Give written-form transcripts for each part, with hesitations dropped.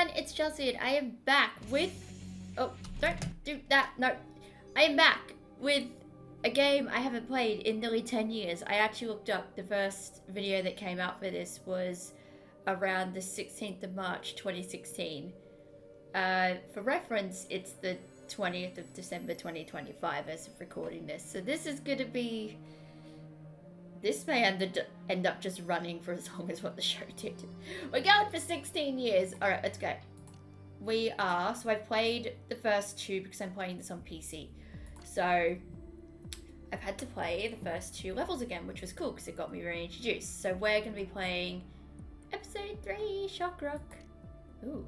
everyone, it's Chelsea and I am back with... Oh, don't do that, no. I am back with a game I haven't played in nearly 10 years. I actually looked up the first video that came out for this was around the 16th of March 2016. For reference, it's the 20th of December 2025 as of recording this. So this is going to be... This may end up just running for as long as what the show did. We're going for 16 years. Alright, let's go. So I've played the first two because I'm playing this on PC. So I've had to play the first two levels again, which was cool because it got me reintroduced. So we're going to be playing episode 3, Shock Rock. Ooh.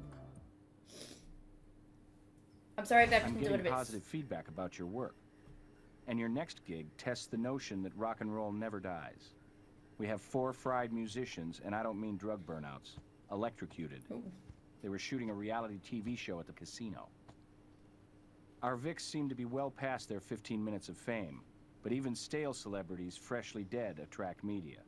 I'm sorry if everything's a little bit... I'm getting positive feedback about your work. And your next gig tests the notion that rock and roll never dies. We have 4 fried musicians, and I don't mean drug burnouts, electrocuted. Ooh. They were shooting a reality TV show at the casino. Our Vics seem to be well past their 15 minutes of fame, but even stale celebrities freshly dead attract media.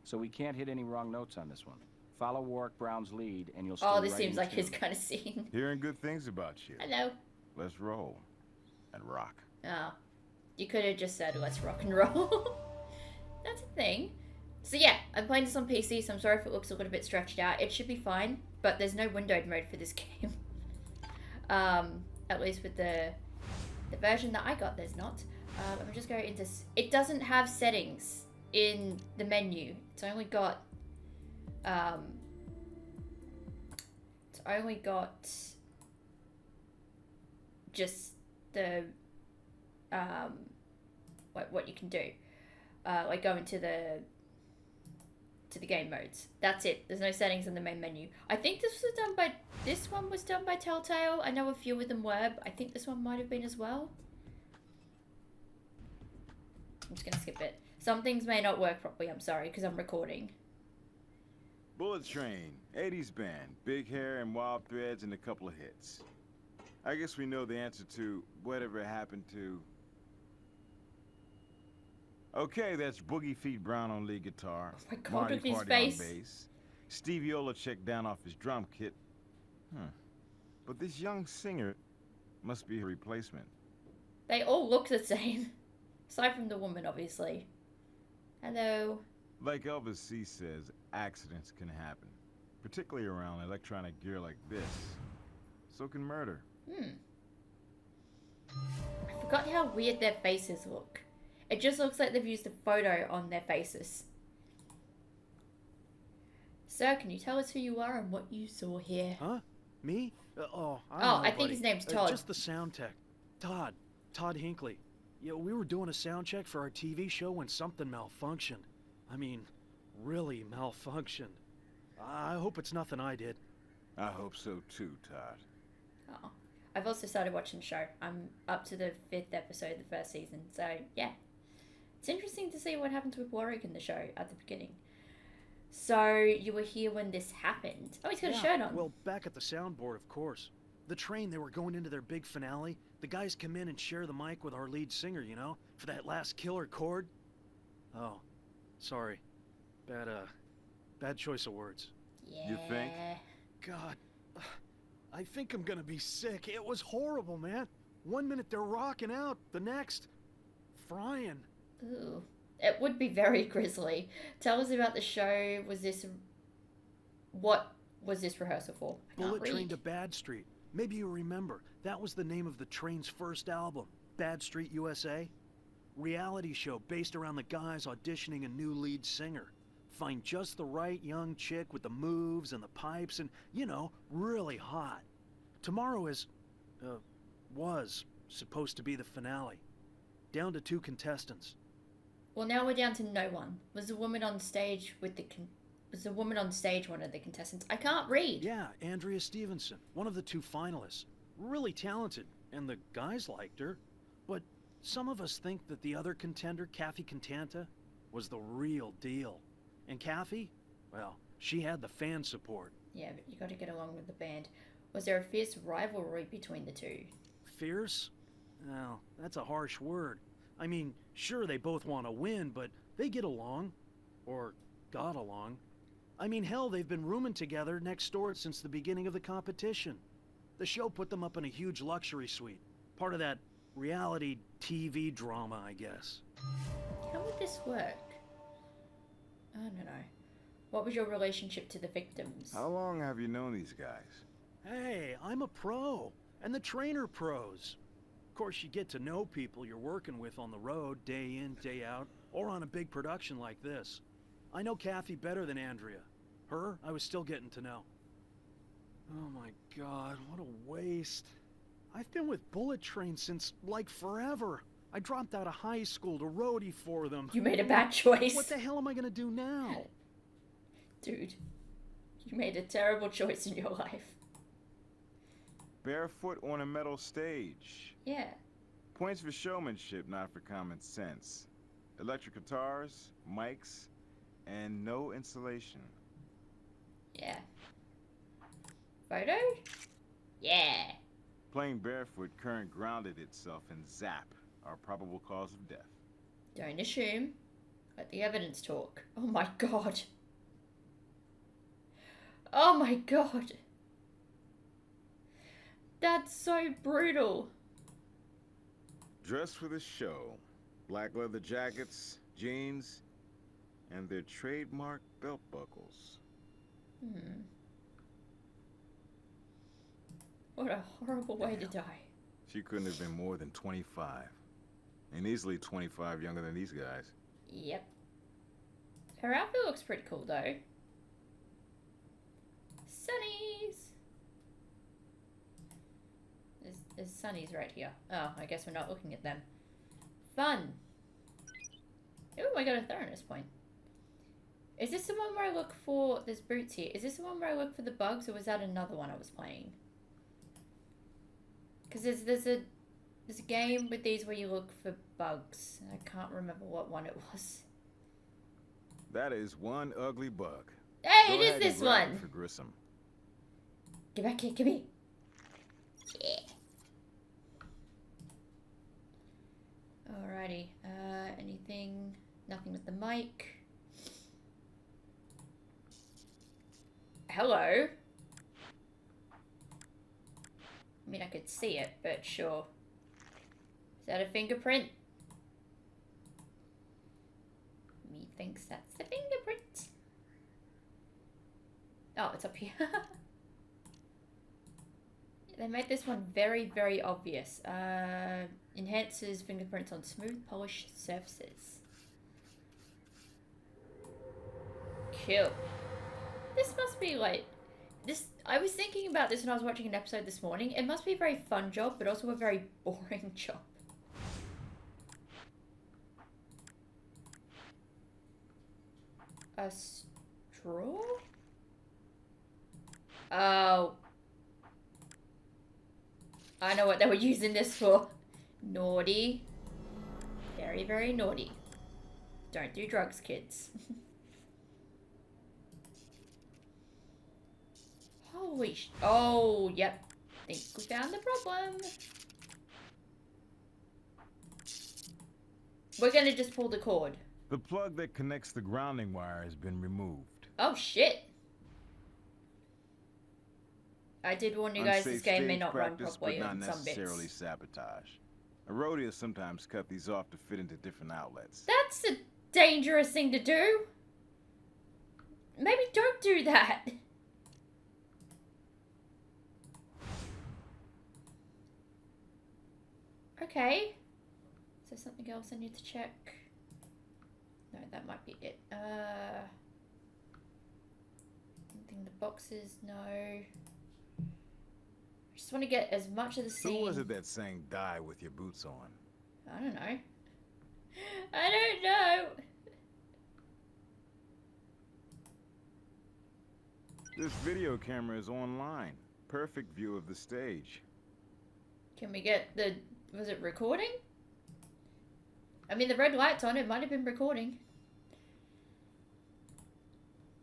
So we can't hit any wrong notes on this one. Follow Warwick Brown's lead, and you'll stay Oh, this right seems like into his it. kind of scene. Hearing good things about you. Hello. Let's roll. And rock. Oh. You could have just said, let's rock and roll. That's a thing. So yeah, I'm playing this on PC, so I'm sorry if it looks a little bit stretched out. It should be fine, but there's no windowed mode for this game. At least with the version that I got, there's not. I'm just going into... It doesn't have settings in the menu. It's only got... just the... what you can do, like go into the game modes. That's it. There's no settings in the main menu. I think this one was done by Telltale. I know a few of them were, but I think this one might have been as well. I'm just gonna skip it. Some things may not work properly. I'm sorry because I'm recording. Bullet Train, 80s band, big hair and wild threads and a couple of hits. I guess we know the answer to whatever happened to... Okay, that's Boogie Feet Brown on lead guitar. Oh my God, Marty look at his Party face. on bass. Stevie Olacek down off his drum kit. But this young singer must be a replacement. They all look the same, aside from the woman, obviously. Hello. Like Elvis C says, accidents can happen, particularly around electronic gear like this. So can murder. I forgot how weird their faces look. It just looks like they've used a photo on their faces. Sir, can you tell us who you are and what you saw here? Huh? Me? I think his name's Todd. Just the sound tech. Todd Hinckley. Yeah, we were doing a sound check for our TV show when something malfunctioned. I mean, really malfunctioned. I hope it's nothing I did. I hope so too, Todd. Oh. I've also started watching the show. I'm up to the 5th episode of the first season, so yeah. It's interesting to see what happens with Warwick in the show at the beginning. So, you were here when this happened. Oh, he's got a shirt on. Well, back at the soundboard, of course. The train, they were going into their big finale. The guys come in and share the mic with our lead singer, you know, for that last killer chord. Oh, sorry. Bad choice of words. Yeah. You think? God, I think I'm gonna be sick. It was horrible, man. 1 minute they're rocking out, the next, frying. Ooh. It would be very grisly. Tell us about the show. What was this rehearsal for? Bullet Train to Bad Street. Maybe you remember. That was the name of the Train's first album, Bad Street USA. Reality show based around the guys auditioning a new lead singer. Find just the right young chick with the moves and the pipes and, you know, really hot. Tomorrow was supposed to be the finale. Down to 2 contestants. Well, now we're down to no one. Was the woman on stage one of the contestants? I can't read. Yeah, Andrea Stevenson, one of the 2 finalists. Really talented, and the guys liked her. But some of us think that the other contender, Kathy Cantanta, was the real deal. And Kathy, well, she had the fan support. Yeah, but you got to get along with the band. Was there a fierce rivalry between the two? Fierce? Well, that's a harsh word. I mean, sure, they both want to win, but they get along. Or got along. I mean, hell, they've been rooming together next door since the beginning of the competition. The show put them up in a huge luxury suite. Part of that reality TV drama, I guess. How would this work? I don't know. What was your relationship to the victims? How long have you known these guys? Hey, I'm a pro. And the trainer pros. Of course, you get to know people you're working with on the road, day in, day out, or on a big production like this. I know Kathy better than Andrea. Her, I was still getting to know. Oh my God, what a waste. I've been with Bullet Train since, like, forever. I dropped out of high school to roadie for them. You made a bad choice. What the hell am I gonna do now? Dude, you made a terrible choice in your life. Barefoot on a metal stage. Yeah. Points for showmanship, not for common sense. Electric guitars, mics, and no insulation. Yeah. Photo? Yeah. Playing barefoot, current grounded itself in Zap, our probable cause of death. Don't assume. Let the evidence talk. Oh my god. Oh my god. That's so brutal. Dressed for the show. Black leather jackets, jeans, and their trademark belt buckles. What a horrible way to die. She couldn't have been more than 25. And easily 25 younger than these guys. Yep. Her outfit looks pretty cool though. Sunnies! There's sunnies right here. Oh, I guess we're not looking at them. Fun! Ooh, I got a Theranos point. Is this the one where I look for... There's boots here. Is this the one where I look for the bugs, or was that another one I was playing? Because there's a game with these where you look for bugs. I can't remember what one it was. That is one ugly bug. Hey, Go it ahead is and this grab one! it for Grissom. Get back here, come here. Yeah. Alrighty. Anything? Nothing with the mic. Hello? I mean, I could see it, but sure. Is that a fingerprint? Methinks that's the fingerprint. Oh, it's up here. They made this one very, very obvious. Enhances fingerprints on smooth, polished surfaces. Cool. This must be like... I was thinking about this when I was watching an episode this morning. It must be a very fun job, but also a very boring job. A straw? Oh. I know what they were using this for. Naughty. Very, very naughty. Don't do drugs, kids. Holy oh, yep. Think we found the problem. We're gonna just pull the cord. The plug that connects the grounding wire has been removed. Oh, shit. I did warn you guys, this game may not run properly but on not some bits. necessarily sabotage. A roadies sometimes cut these off to fit into different outlets. That's a dangerous thing to do. Maybe don't do that. Okay. Is there something else I need to check? No, that might be it. Anything in the boxes? No. I just want to get as much of the scene. Who was it that sang "Die with Your Boots On"? I don't know. I don't know. This video camera is online. Perfect view of the stage. Can we get the... Was it recording? I mean, the red light's on. It might have been recording.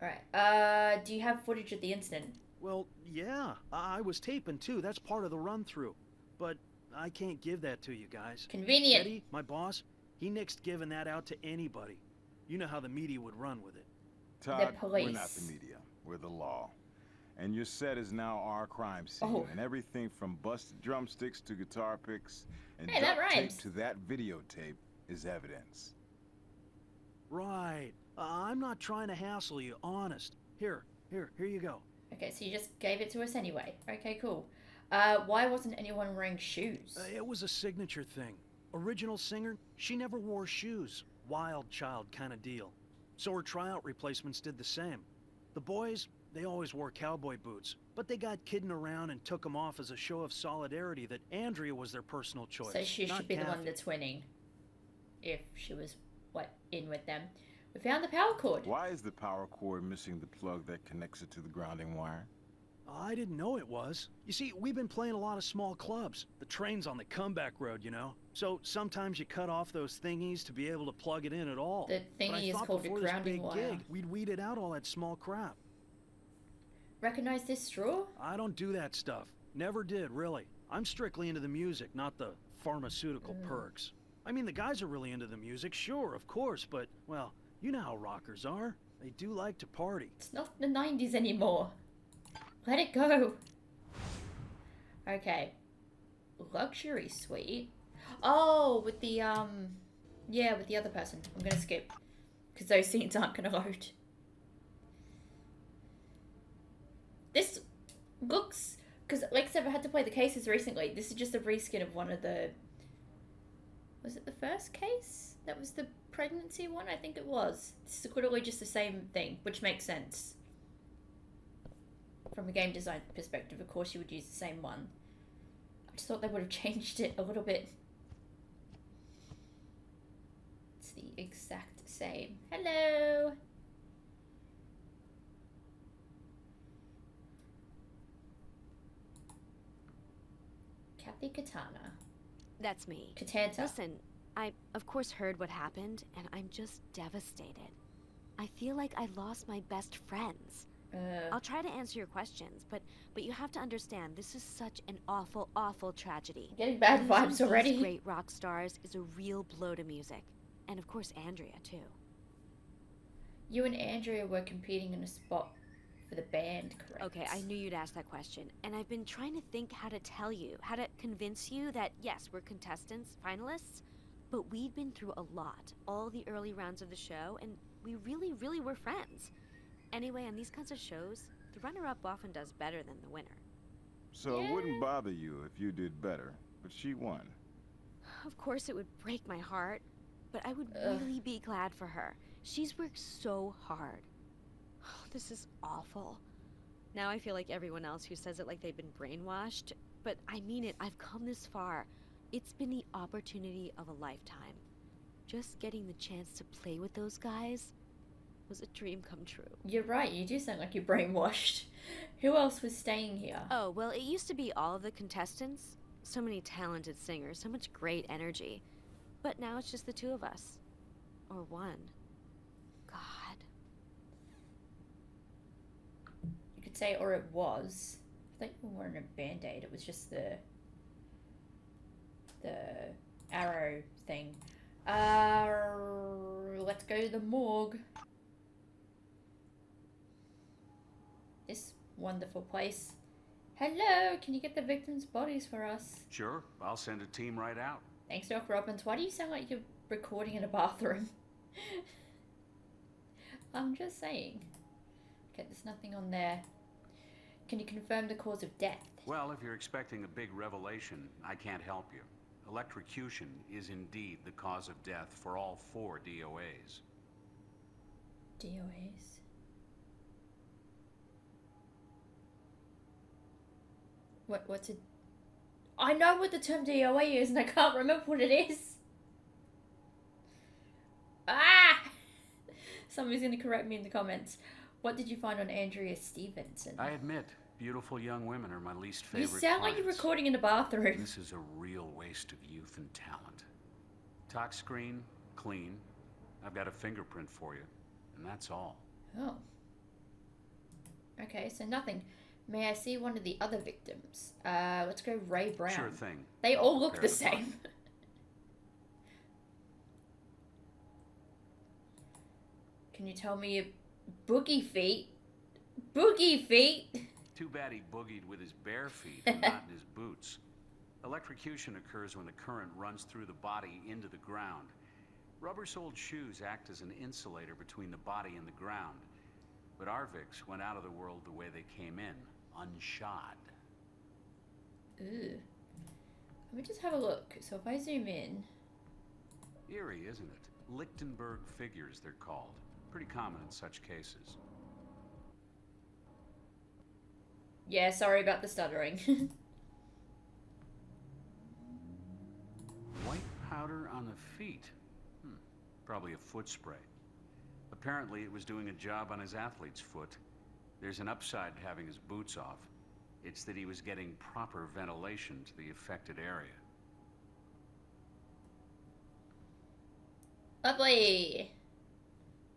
Alright. Do you have footage of the incident? Well, yeah. I was taping too. That's part of the run-through. But I can't give that to you guys. Convenient. Eddie, my boss, he nixed giving that out to anybody. You know how the media would run with it. Todd, we're police. not the media. We're the law. And your set is now our crime scene. Oh. And everything from busted drumsticks to guitar picks and Hey, that duct tape rhymes. to that videotape is evidence. Right. I'm not trying to hassle you, honest. Here you go. Okay, so you just gave it to us anyway. Okay, cool. Why wasn't anyone wearing shoes? It was a signature thing. Original singer, she never wore shoes. Wild child kind of deal. So her tryout replacements did the same. The boys, they always wore cowboy boots, but they got kidding around and took them off as a show of solidarity that Andrea was their personal choice. So she not should be the one Kathy. that's winning. If she was, in with them. We found the power cord. Why is the power cord missing the plug that connects it to the grounding wire? I didn't know it was. You see, we've been playing a lot of small clubs. The train's on the comeback road, you know? So sometimes you cut off those thingies to be able to plug it in at all. The But I thingy is thought called a before this grounding big wire. gig, we'd weeded out all that small crap. Recognize this straw? I don't do that stuff. Never did, really. I'm strictly into the music, not the pharmaceutical perks. I mean, the guys are really into the music, sure, of course, but, well, you know how rockers are. They do like to party. It's not the 90s anymore. Let it go. Okay. Luxury suite. Oh, with the, yeah, with the other person. I'm gonna skip. Because those scenes aren't gonna load. This looks... Because, like I said, I had to play the cases recently. This is just a reskin of one of the... Was it the first case? That was the pregnancy one? I think it was. This is literally just the same thing, which makes sense. From a game design perspective, of course you would use the same one. I just thought they would have changed it a little bit. It's the exact same. Hello! Kathy Katana. That's me. Katanta. Listen, I of course heard what happened, and I'm just devastated. I feel like I lost my best friends. I'll try to answer your questions, but you have to understand, this is such an awful, awful tragedy. Getting bad Losing vibes these already. great rock stars is a real blow to music. And of course, Andrea, too. You and Andrea were competing in a spot for the band, correct? Okay, I knew you'd ask that question. And I've been trying to think how to tell you, how to convince you that, yes, we're contestants, finalists, but we'd been through a lot, all the early rounds of the show, and we really, really were friends. Anyway, on these kinds of shows, the runner-up often does better than the winner. So it wouldn't bother you if you did better, but she won. Of course it would break my heart, but I would really be glad for her. She's worked so hard. Oh, this is awful. Now I feel like everyone else who says it like they've been brainwashed, but I mean it, I've come this far. It's been the opportunity of a lifetime. Just getting the chance to play with those guys was a dream come true. You're right, you do sound like you're brainwashed. Who else was staying here? Oh, well, it used to be all of the contestants. So many talented singers, so much great energy. But now it's just the two of us. Or one. God. You could say, or it was. I thought you were wearing a band-aid. It was just the arrow thing. Let's go to the morgue. This wonderful place. Hello, can you get the victims' bodies for us? Sure, I'll send a team right out. Thanks, Doc Robbins. Why do you sound like you're recording in a bathroom? I'm just saying. Okay, there's nothing on there. Can you confirm the cause of death? Well, if you're expecting a big revelation, I can't help you. Electrocution is indeed the cause of death for all 4 DOAs. DOAs? What's it? I know what the term DOA is and I can't remember what it is. Ah! Somebody's gonna correct me in the comments. What did you find on Andrea Stevenson? I admit, beautiful young women are my least You favorite sound like you're clients. recording in a bathroom. This is a real waste of youth and talent. Tox screen, clean. I've got a fingerprint for you, and that's all. Oh. Okay, so nothing. May I see one of the other victims? Let's go Ray Brown. Sure thing. They all look Prepare the the body. same. Can you tell me Boogie feet? Boogie feet? Too bad he boogied with his bare feet and not in his boots. Electrocution occurs when the current runs through the body into the ground. Rubber-soled shoes act as an insulator between the body and the ground. But Arvix went out of the world the way they came in, unshod. Ooh. Let me just have a look. So if I zoom in... Eerie, isn't it? Lichtenberg figures, they're called. Pretty common in such cases. Yeah, sorry about the stuttering. White powder on the feet. Probably a foot spray. Apparently, it was doing a job on his athlete's foot. There's an upside to having his boots off. It's that he was getting proper ventilation to the affected area. Lovely!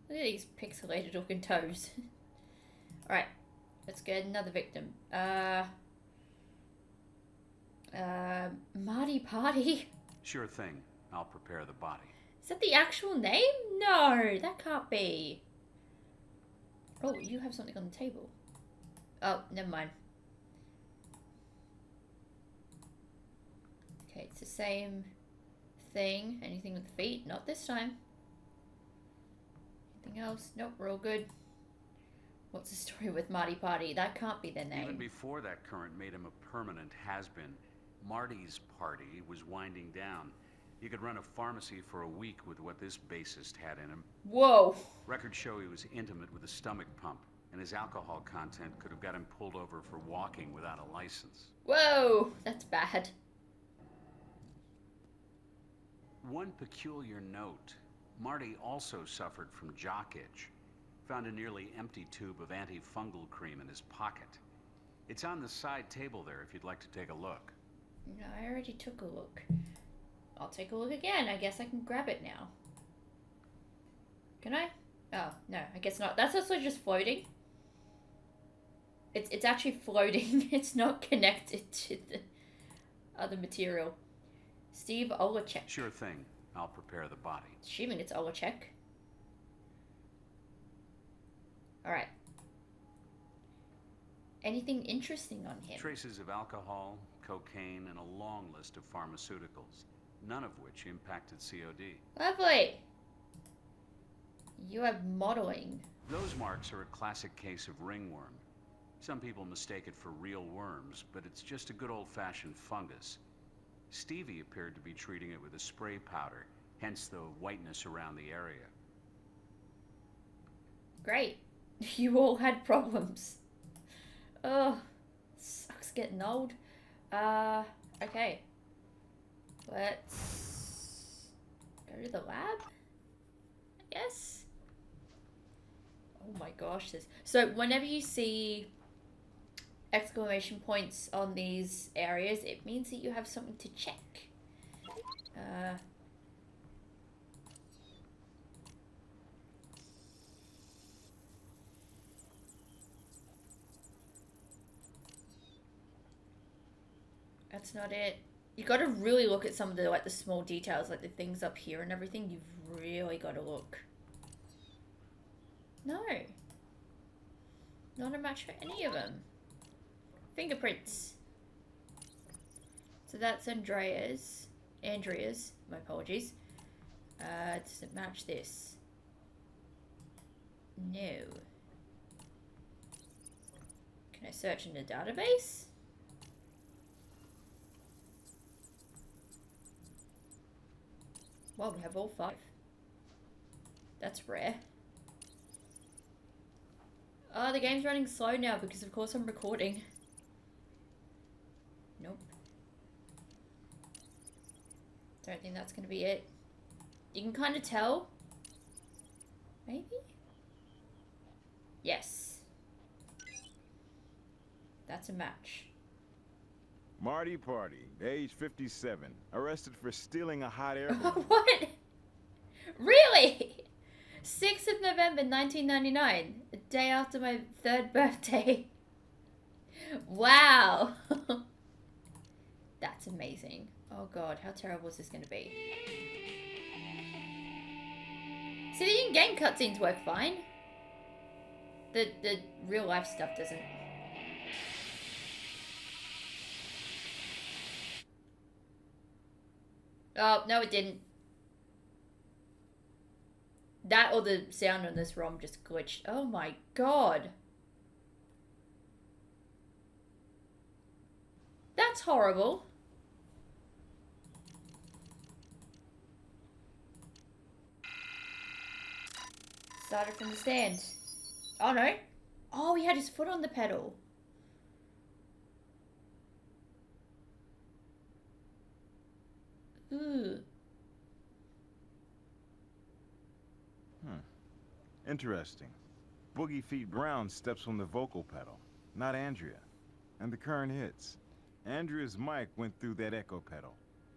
Look at these pixelated looking toes. Alright, let's get another victim. Marty Party? Sure thing. I'll prepare the body. Is that the actual name? No, that can't be. Oh, you have something on the table. Oh, never mind. Okay, it's the same thing. Anything with the feet? Not this time. Anything else? Nope, we're all good. What's the story with Marty Party? That can't be their name. Even before that current made him a permanent has-been, Marty's party was winding down. You could run a pharmacy for a week with what this bassist had in him. Whoa! Records show he was intimate with a stomach pump, and his alcohol content could have got him pulled over for walking without a license. Whoa! That's bad. One peculiar note, Marty also suffered from jock itch. Found a nearly empty tube of antifungal cream in his pocket. It's on the side table there if you'd like to take a look. No, I already took a look. I'll take a look again. I guess I can grab it now. Can I? Oh, no, I guess not. That's also just floating. It's actually floating. It's not connected to the other material. Steve Olachek. Sure thing. I'll prepare the body. Assuming it's Olachek. Alright. Anything interesting on him? Traces of alcohol, cocaine, and a long list of pharmaceuticals, none of which impacted COD. Lovely! You have modeling. Those marks are a classic case of ringworm. Some people mistake it for real worms, but it's just a good old-fashioned fungus. Stevie appeared to be treating it with a spray powder, hence the whiteness around the area. Great. You all had problems. Oh, sucks getting old. Okay. Let's go to the lab, I guess. Oh my gosh, this. So whenever you see exclamation points on these areas, it means that you have something to check. That's not it. You got to really look at some of the the small details, like the things up here and everything. You've really got to look. No. Not a match for any of them. Fingerprints. So that's Andrea's. My apologies. Does it match this? No. Can I search in the database? Well, we have all 5. That's rare. Oh, the game's running slow now because of course I'm recording. Nope. Don't think that's gonna be it. You can kind of tell. Maybe? Yes. That's a match. Marty Party, age 57, arrested for stealing a hot air balloon. What? Really? 6th of November 1999, a day after my 3rd birthday. Wow. That's amazing. Oh god, how terrible is this going to be? See, the in-game cutscenes work fine. the real life stuff doesn't. Oh, no it didn't. That or the sound on this ROM just glitched. Oh my god. That's horrible. Started from the stand. Oh no. Oh, he had his foot on the pedal. Ooh. Interesting. Boogie Feet Brown steps on the vocal pedal, not Andrea. And the current hits. Andrea's mic went through that echo pedal.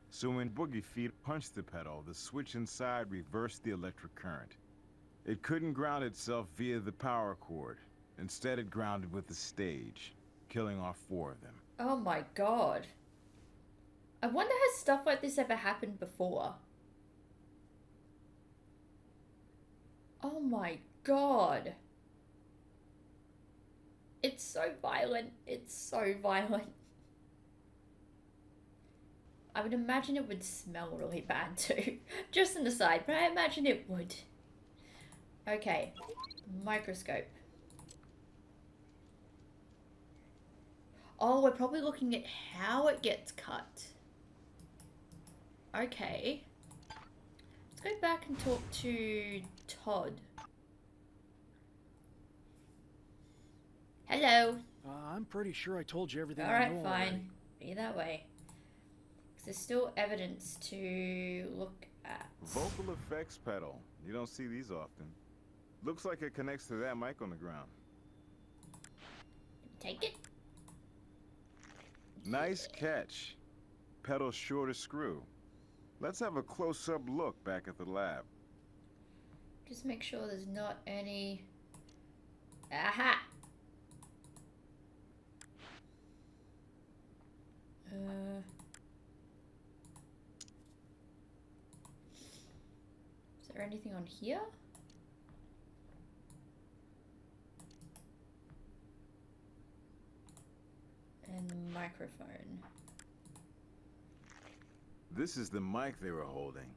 So when Boogie Feet punched the pedal, the switch inside reversed the electric current. It couldn't ground itself via the power cord. Instead, it grounded with the stage, killing off 4 of them. Oh my god. I wonder has stuff like this ever happened before? Oh my god. It's so violent. It's so violent. I would imagine it would smell really bad too. Just an aside, but I imagine it would. Okay. Microscope. Oh, we're probably looking at how it gets cut. Okay. Let's go back and talk to Todd. Hello. I'm pretty sure I told you everything I Alright, know fine. already. Be that way. 'Cause there's still evidence to look at. Vocal effects pedal. You don't see these often. Looks like it connects to that mic on the ground. Take it. Nice catch. Pedal short of screw. Let's have a close-up look back at the lab. Just make sure there's not any. Aha! Is there anything on here? And the microphone. This is the mic they were holding.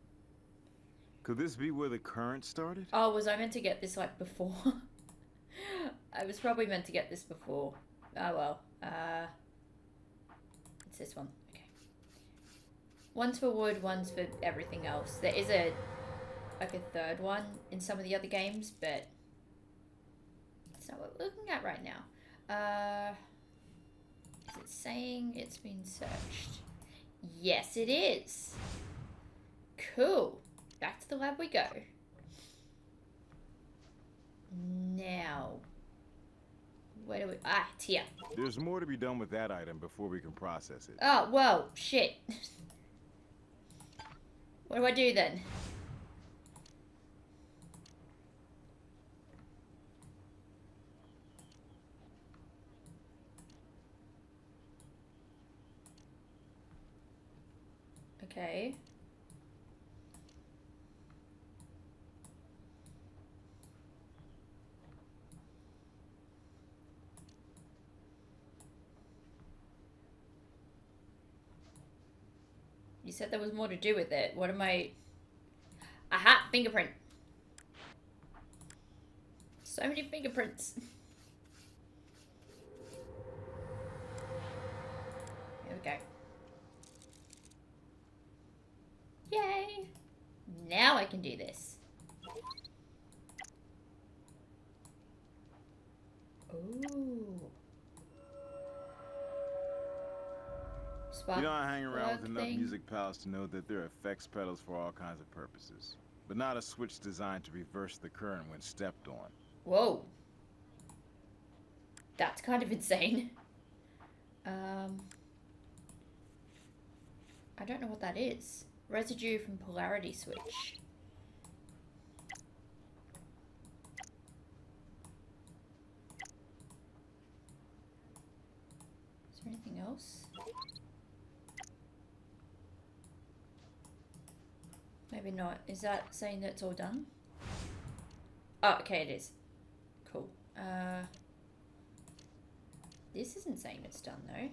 Could this be where the current started? Oh, was I meant to get this like before? I was probably meant to get this before. Oh well. It's this one. Okay. One's for wood, one's for everything else. There is a third one in some of the other games, but that's not what we're looking at right now. Is it saying it's been searched? Yes, it is. Cool. Back to the lab we go. Now, where do we? Ah, it's here. There's more to be done with that item before we can process it. Oh, well, shit. What do I do then? Okay. You said there was more to do with it. What am I... Aha! Fingerprint. So many fingerprints. Here we go. Yay! Now I can do this. Ooh. Spark You know, I hang around with plug enough thing. music pals to know that there are effects pedals for all kinds of purposes, but not a switch designed to reverse the current when stepped on. Whoa. That's kind of insane. I don't know what that is. Residue from polarity switch. Is there anything else? Maybe not. Is that saying that it's all done? Oh, okay, it is. Cool. This isn't saying it's done though.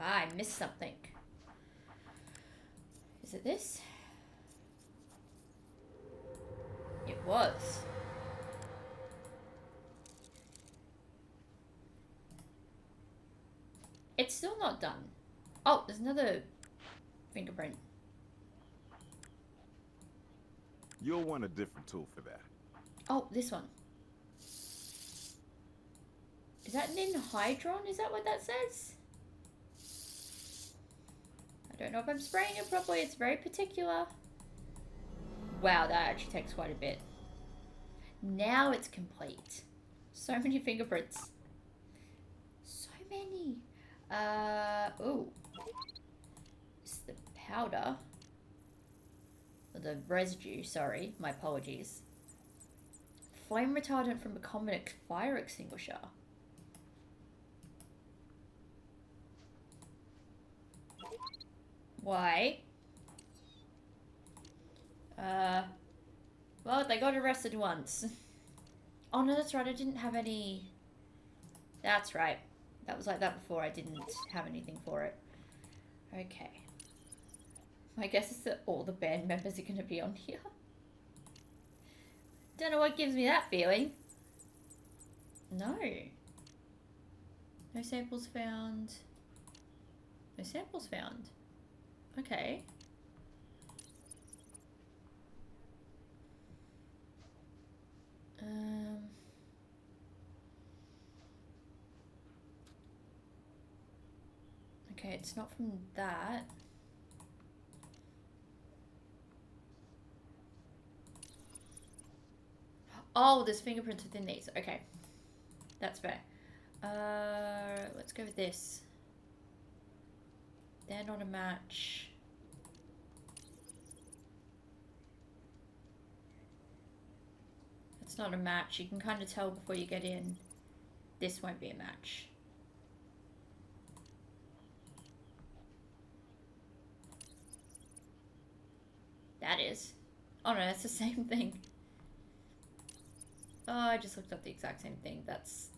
Ah, I missed something. Is it this? It was. It's still not done. Oh, there's another fingerprint. You'll want a different tool for that. Oh, this one. Is that an anhydron? Is that what that says? I don't know if I'm spraying it properly. It's very particular. Wow, that actually takes quite a bit. Now it's complete. So many fingerprints. So many. Oh. It's the powder. The residue, sorry. My apologies. Flame retardant from a common fire extinguisher. Why? Well, they got arrested once. Oh no, that's right, I didn't have any... That's right. That was like that before, I didn't have anything for it. Okay. My guess is that all the band members are gonna be on here. Don't know what gives me that feeling. No. No samples found. No samples found. Okay. Okay, it's not from that. Oh, there's fingerprints within these. Okay. That's fair. Let's go with this. They're not a match. It's not a match. You can kind of tell before you get in. This won't be a match. That is. Oh no, that's the same thing. Oh, I just looked up the exact same thing. That's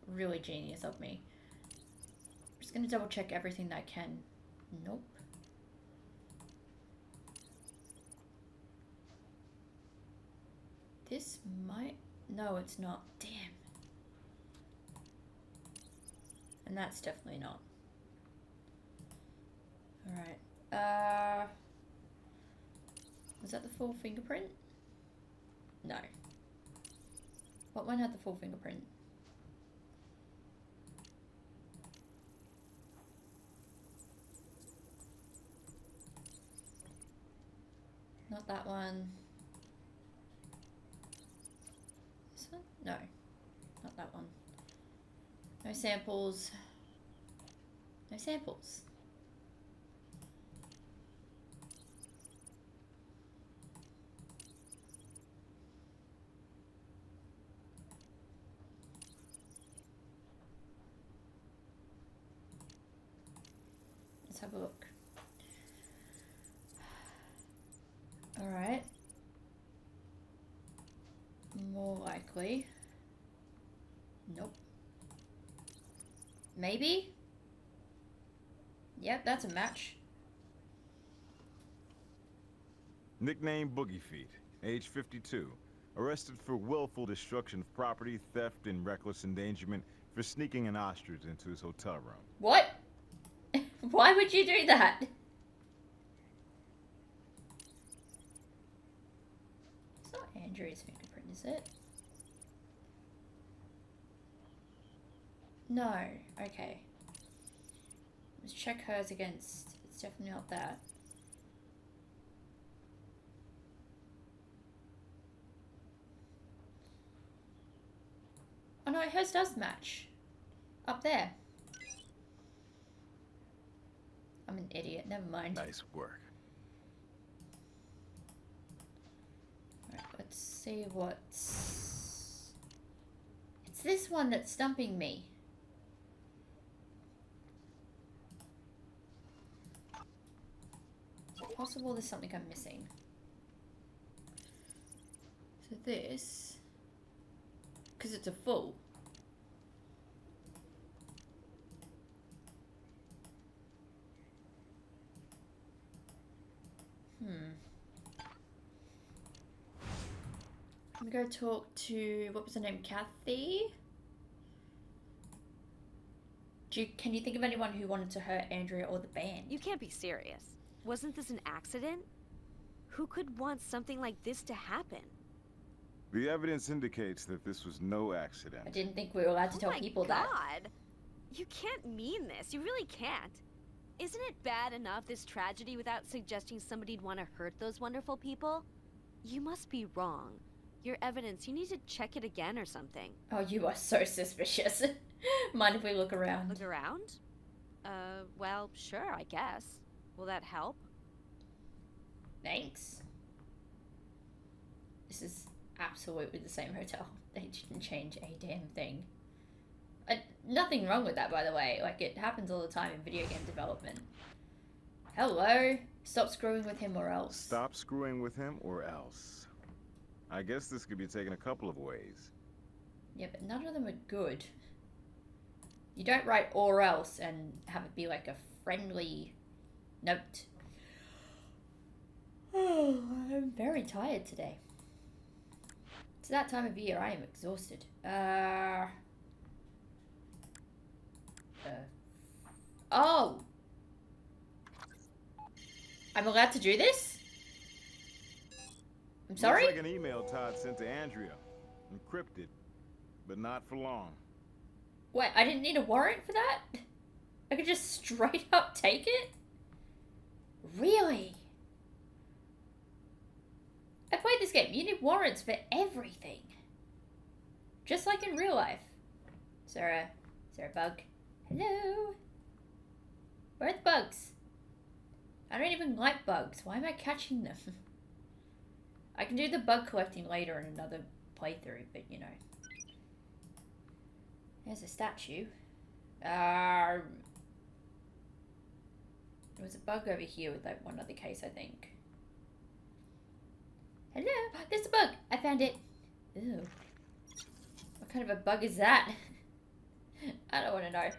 really genius of me. I'm just gonna double check everything that I can. Nope. This might... No, it's not. Damn. And that's definitely not. Alright. Was that the full fingerprint? No. What one had the full fingerprint? Not that one. This one? No. Not that one. No samples. No samples. Let's have a look. Alright. More likely. Nope. Maybe? Yep, that's a match. Nickname Boogie Feet, age 52. Arrested for willful destruction of property, theft, and reckless endangerment for sneaking an ostrich into his hotel room. What? Why would you do that? It's not Andrea's fingerprint, is it? No. Okay. Let's check hers against... It's definitely not that. Oh no, hers does match. Up there. I'm an idiot, never mind. Nice work. Alright, let's see what's... It's this one that's stumping me. Is it possible there's something I'm missing? to this. Because it's a full. I'm gonna go talk to, what was her name, Kathy? Can you think of anyone who wanted to hurt Andrea or the band? You can't be serious. Wasn't this an accident? Who could want something like this to happen? The evidence indicates that this was no accident. I didn't think we were allowed to tell people that. Oh my God! You can't mean this. You really can't. Isn't it bad enough, this tragedy, without suggesting somebody'd want to hurt those wonderful people? You must be wrong. Your evidence, you need to check it again or something. Oh, you are so suspicious. Mind if we look around? Look around? Well, sure, I guess. Will that help? Thanks. This is absolutely the same hotel. They didn't change a damn thing. Nothing wrong with that, by the way. Like, it happens all the time in video game development. Hello? Stop screwing with him or else. Stop screwing with him or else. I guess this could be taken a couple of ways. Yeah, but none of them are good. You don't write or else and have it be like a friendly note. Oh, I'm very tired today. It's that time of year. I am exhausted. Oh! I'm allowed to do this? I'm sorry? Looks like an email Todd sent to Andrea. Encrypted, but not for long. Wait, I didn't need a warrant for that? I could just straight up take it? Really? I played this game. You need warrants for everything. Just like in real life. Sarah. Sarah Bug. Hello? Where are the bugs? I don't even like bugs. Why am I catching them? I can do the bug collecting later in another playthrough, but you know. There's a statue. There was a bug over here with like one other case, I think. Hello, there's a bug. I found it. Ew. What kind of a bug is that? I don't want to know.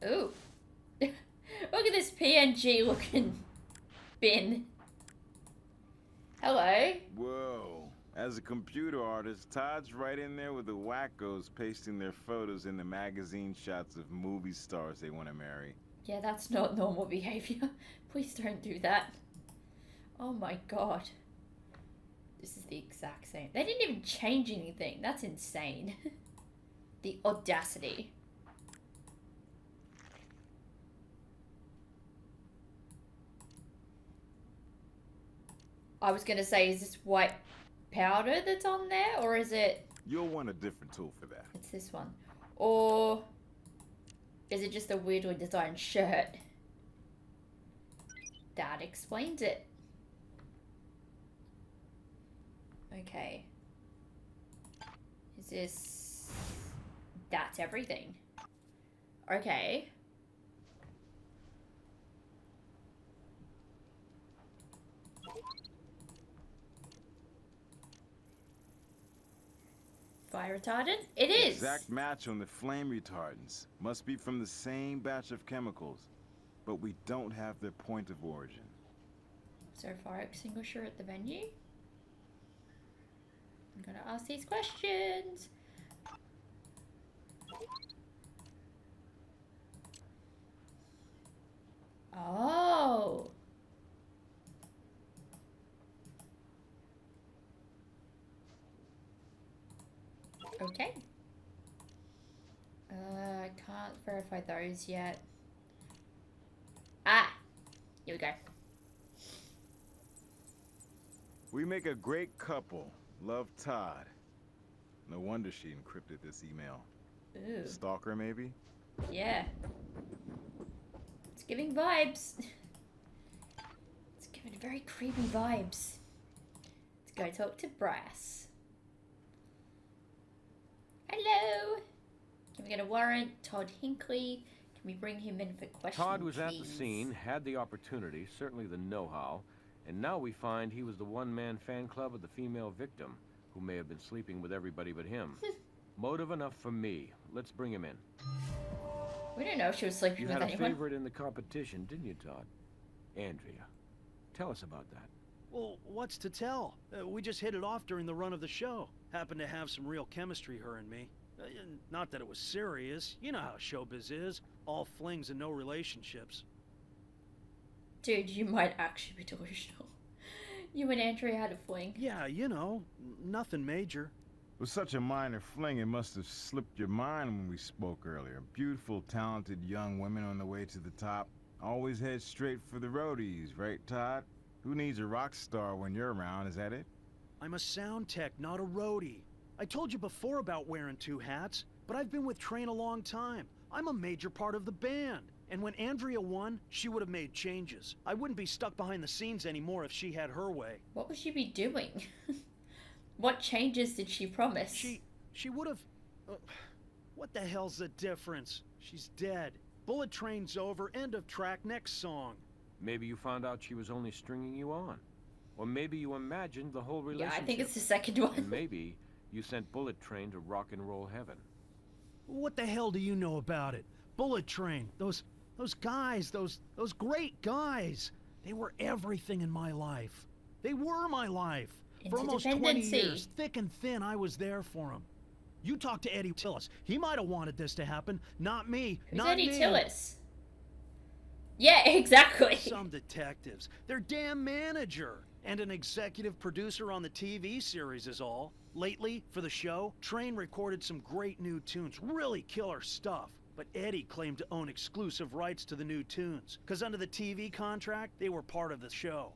Ooh. Look at this PNG looking bin. Hello. Whoa. As a computer artist, Todd's right in there with the wackos pasting their photos in the magazine shots of movie stars they want to marry. Yeah, that's not normal behavior. Please don't do that. Oh my god. This is the exact same. They didn't even change anything. That's insane. The audacity. I was gonna say, is this white powder that's on there, or is it... You'll want a different tool for that. It's this one. Or is it just a weirdly designed shirt? That explains it. Okay. Is this... That's everything. Okay. Fire retardant? It is! Exact match on the flame retardants. Must be from the same batch of chemicals. But we don't have their point of origin. So fire extinguisher at the venue? I'm gonna ask these questions. Oh. Okay. I can't verify those yet. Ah! Here we go. We make a great couple. Love, Todd. No wonder she encrypted this email. Ooh. Stalker, maybe? Yeah. It's giving vibes. It's giving very creepy vibes. Let's go talk to Brass. Hello. Can we get a warrant? Todd Hinckley. Can we bring him in for questioning? Todd was at the scene, had the opportunity, certainly the know-how, And now we find he was the one-man fan club of the female victim, who may have been sleeping with everybody but him. Motive enough for me. Let's bring him in. We don't know if she was sleeping You with had a anyone. favorite in the competition, didn't you, Todd? Andrea. Tell us about that. Well, what's to tell? We just hit it off during the run of the show. Happened to have some real chemistry, her and me. Not that it was serious. You know how showbiz is. All flings and no relationships. Dude, you might actually be delusional. You and Andrea had a fling. Yeah, you know, nothing major. With such a minor fling, it must have slipped your mind when we spoke earlier. Beautiful, talented young women on the way to the top. Always head straight for the roadies, right, Todd? Who needs a rock star when you're around, is that it? I'm a sound tech, not a roadie. I told you before about wearing 2 hats, but I've been with Train a long time. I'm a major part of the band. And when Andrea won, she would have made changes. I wouldn't be stuck behind the scenes anymore if she had her way. What would she be doing? What changes did she promise? She would have... what the hell's the difference? She's dead. Bullet Train's over, end of track, next song. Maybe you found out she was only stringing you on. Or maybe you imagined the whole Yeah, relationship. I think it's the second one. And maybe you sent Bullet Train to rock and roll heaven. What the hell do you know about it? Bullet Train, those guys, those great guys. They were everything in my life. They were my life. For almost 20 Interdependency. years, thick and thin, I was there for them. You talk to Eddie Tillis. He might have wanted this to happen. Not me. Who's not Eddie me. Tillis? Yeah, exactly. Some detectives. Their damn manager. And an executive producer on the TV series is all. Lately, for the show, Train recorded some great new tunes. Really killer stuff. But Eddie claimed to own exclusive rights to the new tunes. Because under the TV contract, they were part of the show.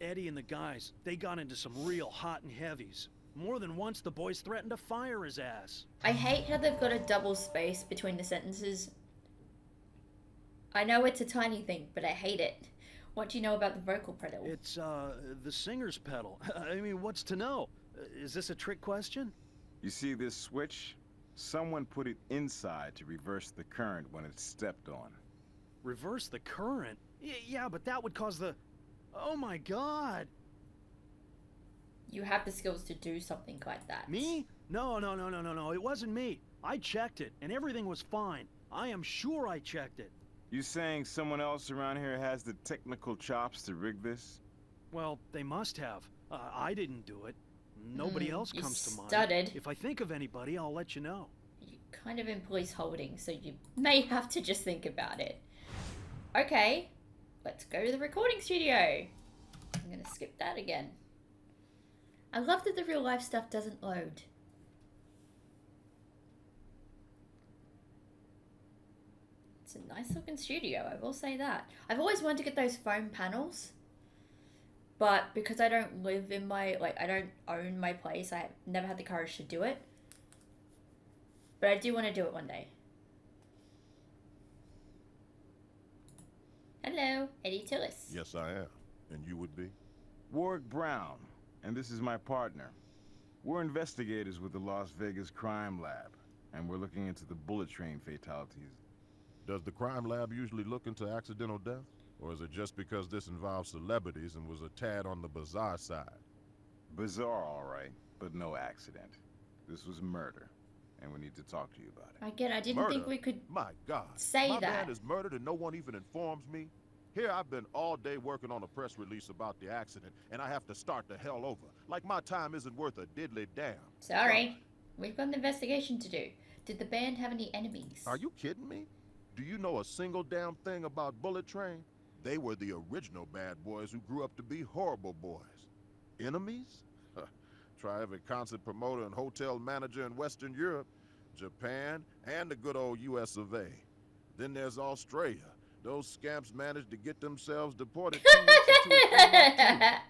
Eddie and the guys, they got into some real hot and heavies. More than once, the boys threatened to fire his ass. I hate how they've got a double space between the sentences. I know it's a tiny thing, but I hate it. What do you know about the vocal pedal? It's, the singer's pedal. I mean, what's to know? Is this a trick question? You see this switch? Someone put it inside to reverse the current when it's stepped on. Reverse the current? Yeah, but that would cause the... Oh my god! You have the skills to do something like that. Me? No, it wasn't me. I checked it, and everything was fine. I am sure I checked it. You saying someone else around here has the technical chops to rig this? Well, they must have. I didn't do it. Nobody else you comes to mind. stuttered. If I think of anybody, I'll let you know. You're kind of in police holding, so you may have to just think about it. Okay, let's go to the recording studio. I'm gonna skip that again. I love that the real life stuff doesn't load. It's a nice looking studio, I will say that. I've always wanted to get those foam panels, but because I don't live in my, I don't own my place, I never had the courage to do it. But I do want to do it one day. Hello, Eddie Tillis. Yes, I am. And you would be? Warwick Brown, and this is my partner. We're investigators with the Las Vegas Crime Lab, and we're looking into the Bullet Train fatalities. Does the crime lab usually look into accidental death? Or is it just because this involves celebrities and was a tad on the bizarre side? Bizarre, all right, but no accident. This was murder, and we need to talk to you about it. Again, I didn't Murder? think we could My God. say My that. man is murdered and no one even informs me? Here I've been all day working on a press release about the accident, and I have to start the hell over. Like my time isn't worth a diddly damn. Sorry. We've got an investigation to do. Did the band have any enemies? Are you kidding me? Do you know a single damn thing about Bullet Train? They were the original bad boys who grew up to be horrible boys. Enemies? Try every concert promoter and hotel manager in Western Europe, Japan, and the good old US of A. Then there's Australia. Those scamps managed to get themselves deported 2 weeks into a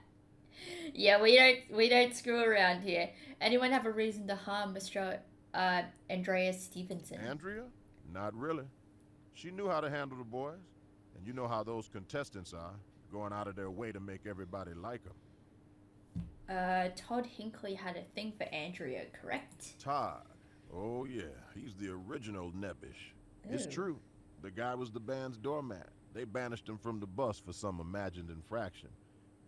Yeah, we don't screw around here. Anyone have a reason to harm Mr. Andreas Stevenson? Andrea? Not really. She knew how to handle the boys. And you know how those contestants are, going out of their way to make everybody like them. Todd Hinckley had a thing for Andrea, correct? Todd. Oh yeah, he's the original nebbish. It's Ooh. true. The guy was the band's doormat. They banished him from the bus for some imagined infraction.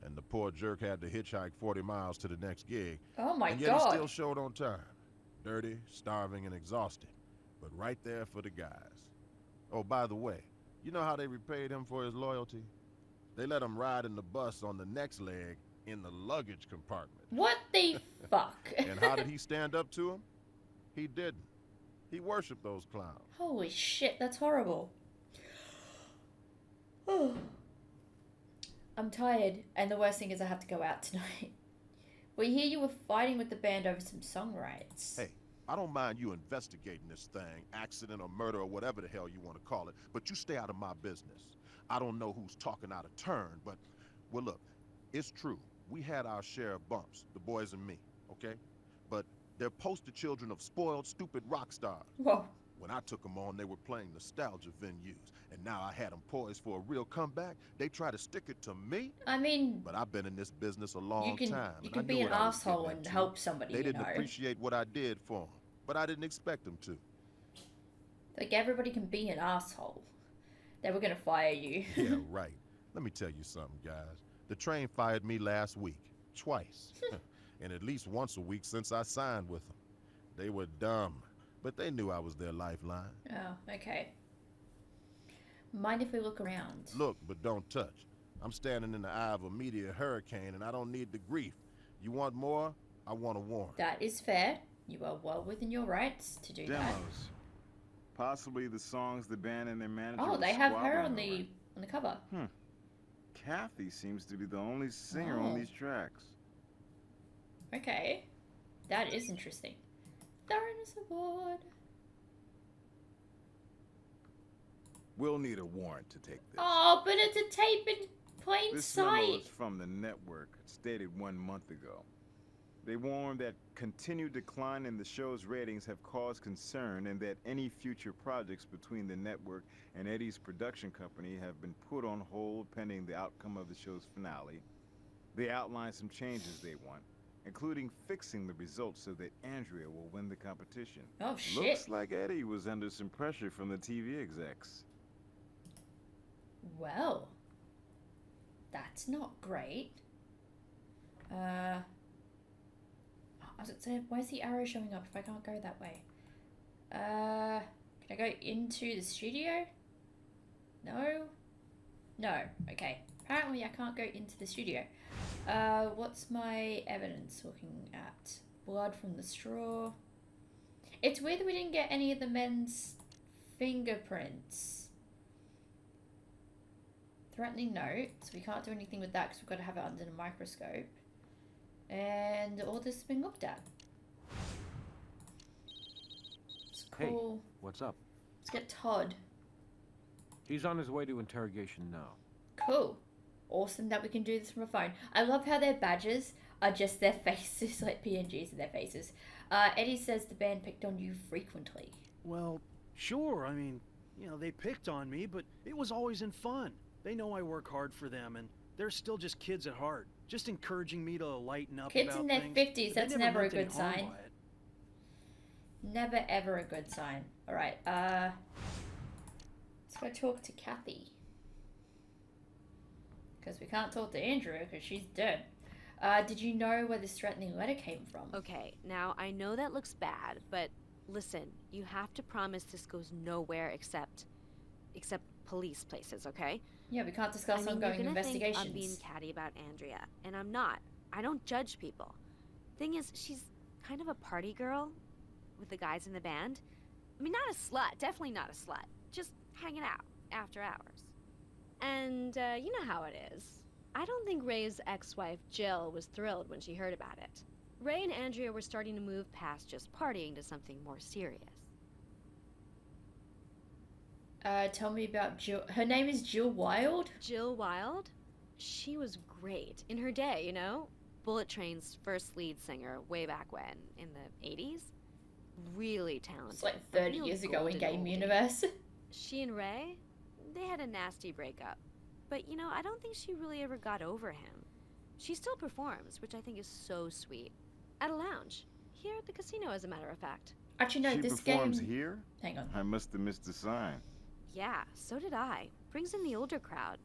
and the poor jerk had to hitchhike 40 miles to the next gig. Oh my And yet he god. still showed on time. Dirty, starving, and exhausted, but right there for the guys. Oh, by the way, you know how they repaid him for his loyalty? They let him ride in the bus on the next leg in the luggage compartment. What the fuck? And how did he stand up to him? He didn't. He worshipped those clowns. Holy shit, that's horrible. I'm tired, and the worst thing is I have to go out tonight. We hear you were fighting with the band over some song rights. Hey, I don't mind you investigating this thing, accident or murder or whatever the hell you want to call it, but you stay out of my business. I don't know who's talking out of turn, but, well, look, it's true. We had our share of bumps, the boys and me, okay? But they're poster children of spoiled, stupid rock stars. Whoa. When I took them on, they were playing nostalgia venues, and now I had them poised for a real comeback. They try to stick it to me, I mean, but I've been in this business a long you can time. you and can I be knew an what I was asshole getting and into. help somebody, They you didn't know. appreciate what I did for them, but I didn't expect them to. Like, everybody can be an asshole. They were gonna fire you. Yeah, right. Let me tell you something, guys. The train fired me last week, twice, and at least once a week since I signed with them. They were dumb, but they knew I was their lifeline. Oh, okay. Mind if we look around? Look, but don't touch. I'm standing in the eye of a meteor hurricane, and I don't need the grief. You want more? I want a warrant. That is fair. You are well within your rights to do that. Demos. Possibly the songs the band and their manager Oh, were they have her squabbling on over. the cover. Kathy seems to be the only singer Oh. on these tracks. Okay. That is interesting. Thoroughness Award. We'll need a warrant to take this. Oh, but it's a tape in plain This memo sight. is from the network, stated 1 month ago. They warned that continued decline in the show's ratings have caused concern and that any future projects between the network and Eddie's production company have been put on hold pending the outcome of the show's finale. They outlined some changes they want, including fixing the results so that Andrea will win the competition. Oh, shit. Looks like Eddie was under some pressure from the TV execs. Well, that's not great. I was gonna say, why is the arrow showing up if I can't go that way? Can I go into the studio? No? No, okay. Apparently I can't go into the studio. What's my evidence looking at? Blood from the straw. It's weird that we didn't get any of the men's fingerprints. Threatening notes. We can't do anything with that because we've got to have it under the microscope. And all this has been looked at. It's Hey. cool. What's up? Let's get Todd. He's on his way to interrogation now. Cool. Awesome that we can do this from a phone. I love how their badges are just their faces, like PNGs of their faces. Eddie says the band picked on you frequently. Well, sure, I mean, you know, they picked on me, but it was always in fun. They know I work hard for them, and they're still just kids at heart, just encouraging me to lighten up Kids about in their things, 50s, but they that's never a meant any good harm sign. by it. Never ever a good sign. Alright, let's go talk to Kathy. Because we can't talk to Andrea because she's dead. Did you know where this threatening letter came from? Okay, now I know that looks bad, but listen, you have to promise this goes nowhere except police places, okay? Yeah, we can't discuss I mean, ongoing you're gonna investigations. think I'm being catty about Andrea, and I'm not. I don't judge people. Thing is, she's kind of a party girl with the guys in the band. I mean, not a slut, definitely not a slut. Just hanging out after hours. And you know how it is. I don't think Ray's ex-wife Jill was thrilled when she heard about it. Ray and Andrea were starting to move past just partying to something more serious. Tell me about Jill. Her name is Jill Wild? Jill Wild? She was great in her day, you know? Bullet Train's first lead singer way back when, in the 80s. Really talented. It's like a 30 real years ago in golden Game oldie. Universe. She and Ray, they had a nasty breakup. But, you know, I don't think she really ever got over him. She still performs, which I think is so sweet. At a lounge. Here at the casino, as a matter of fact. Actually, no, She this performs game... here? Hang on. I must have missed the sign. Yeah, so did I. Brings in the older crowd.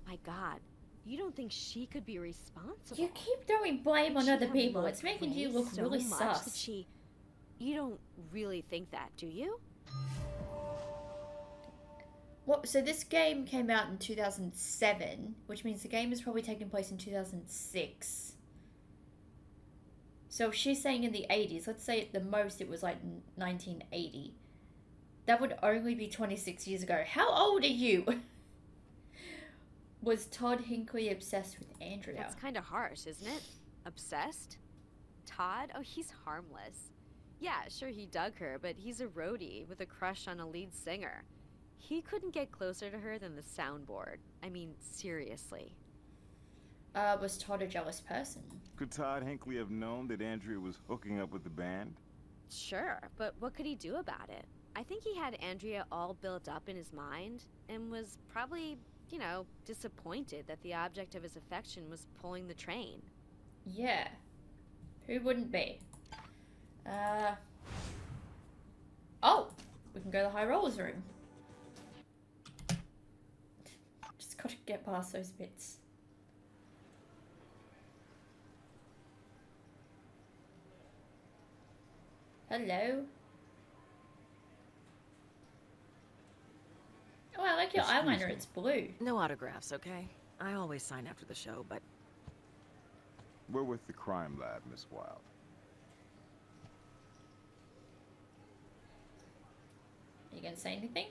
My God, You don't think she could be responsible? You keep throwing blame on Could she other have people. loved It's making you Ray look so really much that sus. You don't really think that, do you? What? So this game came out in 2007, which means the game is probably taking place in 2006. So if she's saying in the 80s, let's say at the most it was like 1980. That would only be 26 years ago. How old are you? Was Todd Hinckley obsessed with Andrea? That's kind of harsh, isn't it? Obsessed? Todd? Oh, he's harmless. Yeah, sure he dug her, but he's a roadie with a crush on a lead singer. He couldn't get closer to her than the soundboard. I mean, seriously. Was Todd a jealous person? Could Todd Hinckley have known that Andrea was hooking up with the band? Sure, but what could he do about it? I think he had Andrea all built up in his mind and was probably, you know, disappointed that the object of his affection was pulling the train. Yeah. Who wouldn't be? Oh! We can go to the High Rollers room. Just gotta get past those bits. Hello? Oh, I like your Excuse eyeliner. me. It's blue. No autographs, okay? I always sign after the show, but We're with the crime lab, Miss Wilde. Are you gonna say anything?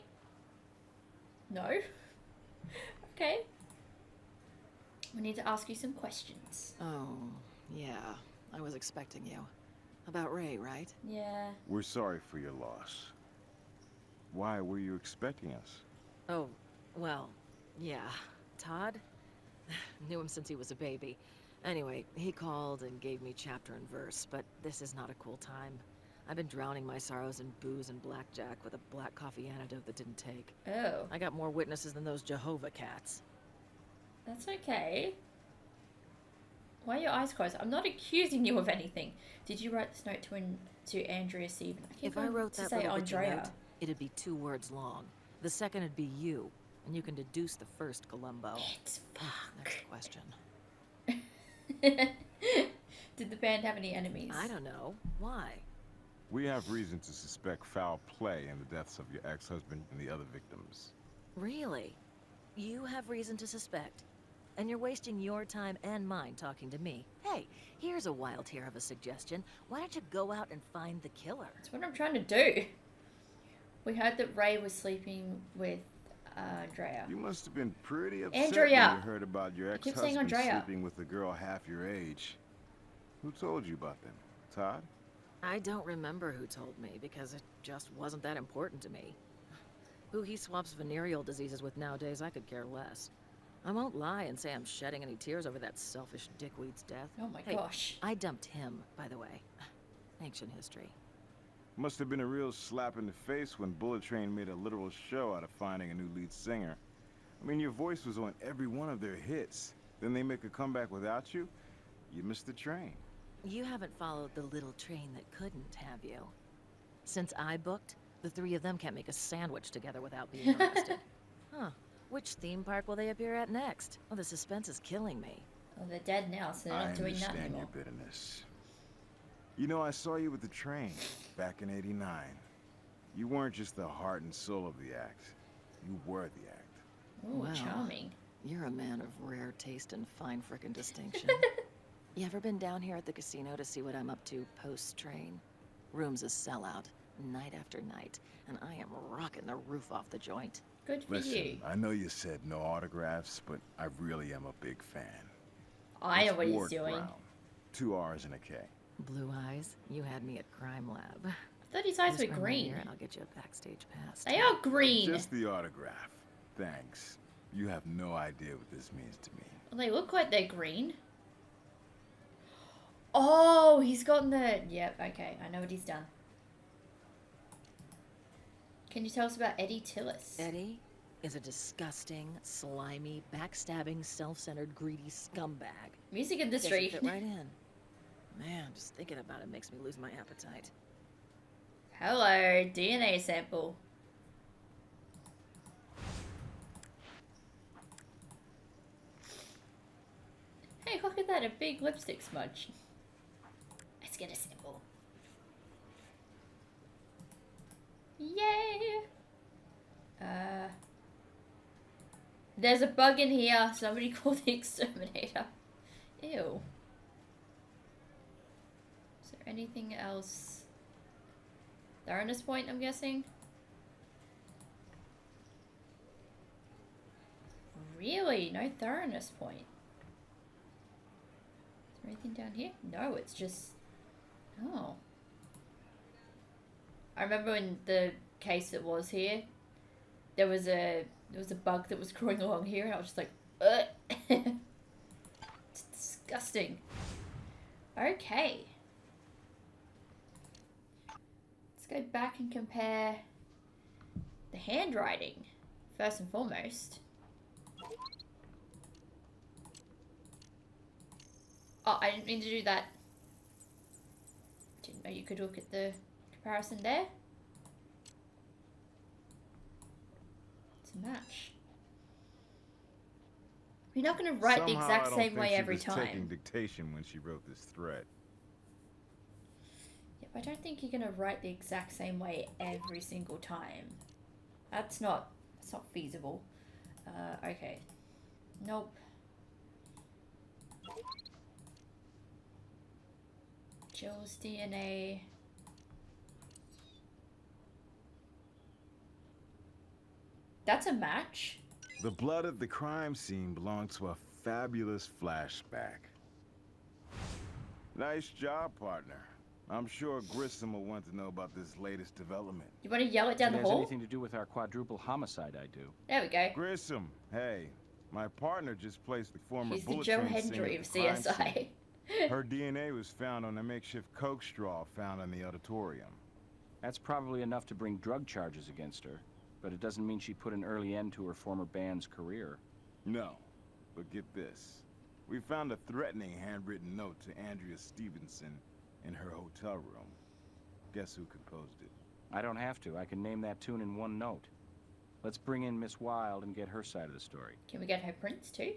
No? Okay. We need to ask you some questions. oh, yeah, I was expecting you. About Ray, right? Yeah. We're sorry for your loss. Why were you expecting us? Oh, well, yeah. Todd? Knew him since he was a baby. Anyway, he called and gave me chapter and verse, but this is not a cool time. I've been drowning my sorrows in booze and blackjack with a black coffee antidote that didn't take. Oh, I got more witnesses than those Jehovah cats. that's okay. Why are your eyes closed? I'm not accusing you of anything. Did you write this note to Andrea Stephen? If I wrote to that say little wiki Andrea. note, it'd be 2 words long. The second would be you, and you can deduce the first, Columbo. It's Next question. Did the band have any enemies? I don't know. Why? We have reason to suspect foul play in the deaths of your ex-husband and the other victims. Really? You have reason to suspect? And you're wasting your time and mine talking to me. Hey, here's a wild hair of a suggestion. Why don't you go out and find the killer? That's what I'm trying to do. We heard that Ray was sleeping with Andrea. You must have been pretty upset Andrea! when you heard about your keep saying ex-husband Andrea. sleeping with a girl half your age. Who told you about them? Todd? I don't remember who told me because it just wasn't that important to me. Who he swaps venereal diseases with nowadays, I could care less. I won't lie and say I'm shedding any tears over that selfish dickweed's death. Oh my Hey, gosh. I dumped him, by the way. Ancient history. Must have been a real slap in the face when Bullet Train made a literal show out of finding a new lead singer. I mean, your voice was on every one of their hits. Then they make a comeback without you? You missed the train. You haven't followed the little train that couldn't, have you? Since I booked, the 3 of them can't make a sandwich together without being arrested. Huh. Which theme park will they appear at next? Oh, the suspense is killing me. Well, they're dead now, so they're I not doing that understand anymore. your bitterness. You know, I saw you with the train back in '89. You weren't just the heart and soul of the act. You were the act. Ooh, Wow. charming. You're a man of rare taste and fine frickin' distinction. You ever been down here at the casino to see what I'm up to post-train? Room's a sellout, night after night, and I am rocking the roof off the joint. Good for Listen, you. I know you said no autographs, but I really am a big fan. I know It's what he's Ward doing. Brown. 2 R's and a K. Blue eyes, you had me at Crime Lab. I thought his eyes Just were run right green. here and I'll get you a backstage pass. They are green. Just the autograph. Thanks. You have no idea what this means to me. Well, they look like they're green. Oh, he's gotten the... Yep, okay. I know what he's done. Can you tell us about Eddie Tillis? Eddie is a disgusting, slimy, backstabbing, self-centered, greedy scumbag. Music Guess industry. you fit right in. Man, just thinking about it makes me lose my appetite. Hello, DNA sample. that, a big lipstick smudge. Let's get a sample. Yay! There's a bug in here. Somebody call the exterminator. Ew. Is there anything else? Thoroughness point, I'm guessing? Really? No thoroughness point. Is there anything down here? No, it's just... Oh. I remember in the case that was here, there was a bug that was crawling along here, and I was just like, ugh. It's disgusting. Okay. Let's go back and compare the handwriting, first and foremost. Oh, I didn't mean to do that. Didn't know you could look at the comparison there. It's a match. We're not going to write the exact same way every time. Somehow I don't think she was taking dictation when she wrote this thread. Yep, I don't think you're going to write the exact same way every single time. That's not feasible. Okay. Nope. Jill's DNA. That's a match. The blood at the crime scene belonged to a fabulous flashback. Nice job, partner. I'm sure Grissom will want to know about this latest development. You want to yell it down the If it has hall? anything to do with our quadruple homicide, I do. There we go. Grissom, hey, my partner just placed the former He's the bullet Joe train Hendry of singer at the crime CSI. scene. Her DNA was found on a makeshift coke straw found in the auditorium. That's probably enough to bring drug charges against her, but it doesn't mean she put an early end to her former band's career. No, but get this. We found a threatening handwritten note to Andrea Stevenson in her hotel room. Guess who composed it? I don't have to. I can name that tune in one note. Let's bring in Miss Wilde and get her side of the story. Can we get her prints too?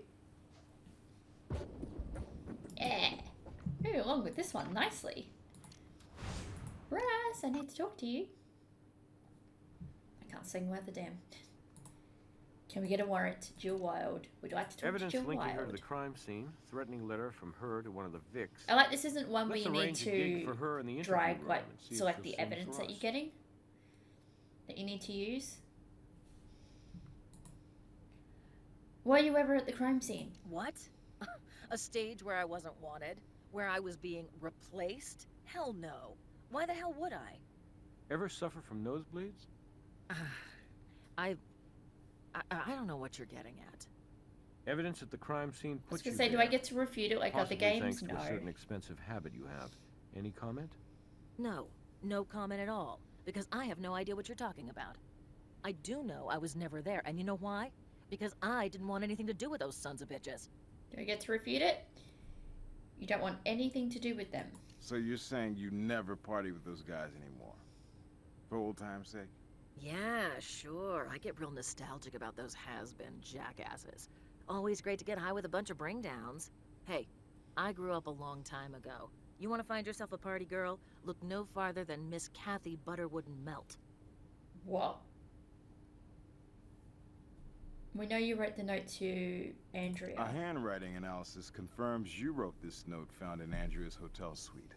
Yeah. Moving along with this one nicely. Brass, I need to talk to you. I can't sing worth a damn. Can we get a warrant to Jill Wilde? Would you like to talk Evidence to Jill linking Wilde? her to the crime scene, threatening letter from her to one of the Vicks. I like this isn't one where Let's you need arrange a gig to for her in the interview drag, room like, and see if select she'll the sing evidence for that you're us. getting. That you need to use. Were you ever at the crime scene? What? A stage where I wasn't wanted? Where I was being replaced? Hell no. Why the hell would I? Ever suffer from nosebleeds? I don't know what you're getting at. Evidence at the crime scene I was puts you gonna say, do there. I get to refute it like other Possibly games? thanks No. to a certain expensive habit you have. Any comment? No, no comment at all. Because I have no idea what you're talking about. I do know I was never there, and you know why? Because I didn't want anything to do with those sons of bitches. Do I get to refute it? You don't want anything to do with them. So you're saying you never party with those guys anymore? For old time's sake? Yeah, sure. I get real nostalgic about those has-been jackasses. Always great to get high with a bunch of bring-downs. Hey, I grew up a long time ago. You want to find yourself a party girl? Look no farther than Miss Kathy Butterwood Melt. What? We know you wrote the note to Andrea. A handwriting analysis confirms you wrote this note found in Andrea's hotel suite.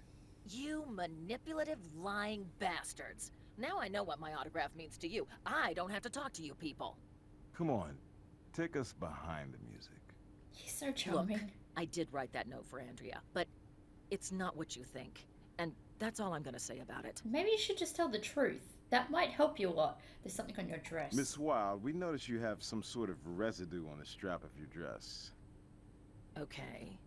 You manipulative, lying bastards. Now I know what my autograph means to you. I don't have to talk to you people. Come on, take us behind the music. He's so charming. Look, I did write that note for Andrea, but it's not what you think. And that's all I'm gonna say about it. Maybe you should just tell the truth. That might help you a lot. There's something on your dress. Miss Wilde, we notice you have some sort of residue on the strap of your dress. Okay.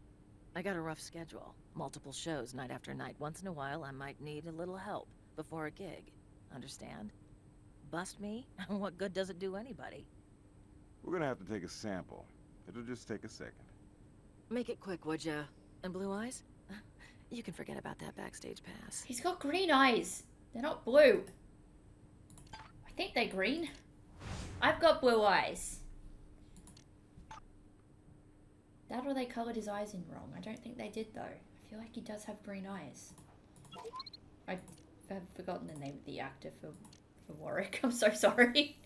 I got a rough schedule. Multiple shows night after night. Once in a while, I might need a little help before a gig. Understand? Bust me? What good does it do anybody? We're gonna have to take a sample. It'll just take a second. Make it quick, would ya? And Blue Eyes? You can forget about that backstage pass. He's got green eyes. They're not blue. I think they're green. I've got blue eyes. That or they coloured his eyes in wrong. I don't think they did though. I feel like he does have green eyes. I've forgotten the name of the actor for Warwick. I'm so sorry.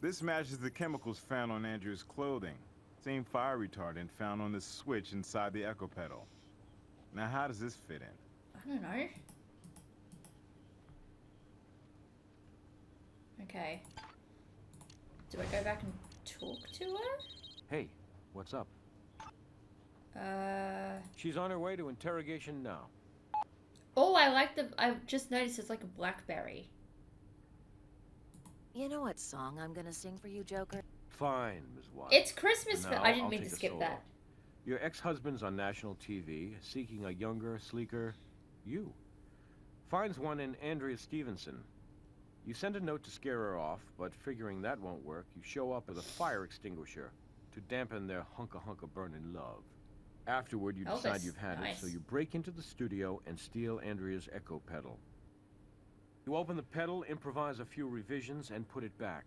This matches the chemicals found on Andrea's clothing. Same fire retardant found on the switch inside the echo pedal. Now how does this fit in? I don't know. Okay. Do I go back and talk to her? Hey, what's up? Uh... She's on her way to interrogation now. Oh, I like the... I just noticed it's like a blackberry. You know what song I'm gonna sing for you, Joker? Fine, Ms. Watts. It's Christmas... Now, I didn't I'll mean to take a skip solo. that. Your ex-husband's on national TV, seeking a younger, sleeker you. Finds one in Andrea Stevenson. You send a note to scare her off, but figuring that won't work, you show up with a fire extinguisher to dampen their hunka-hunka burning love. Afterward, you decide Elvis, you've had nice. it, so you break into the studio and steal Andrea's echo pedal. You open the pedal, improvise a few revisions, and put it back.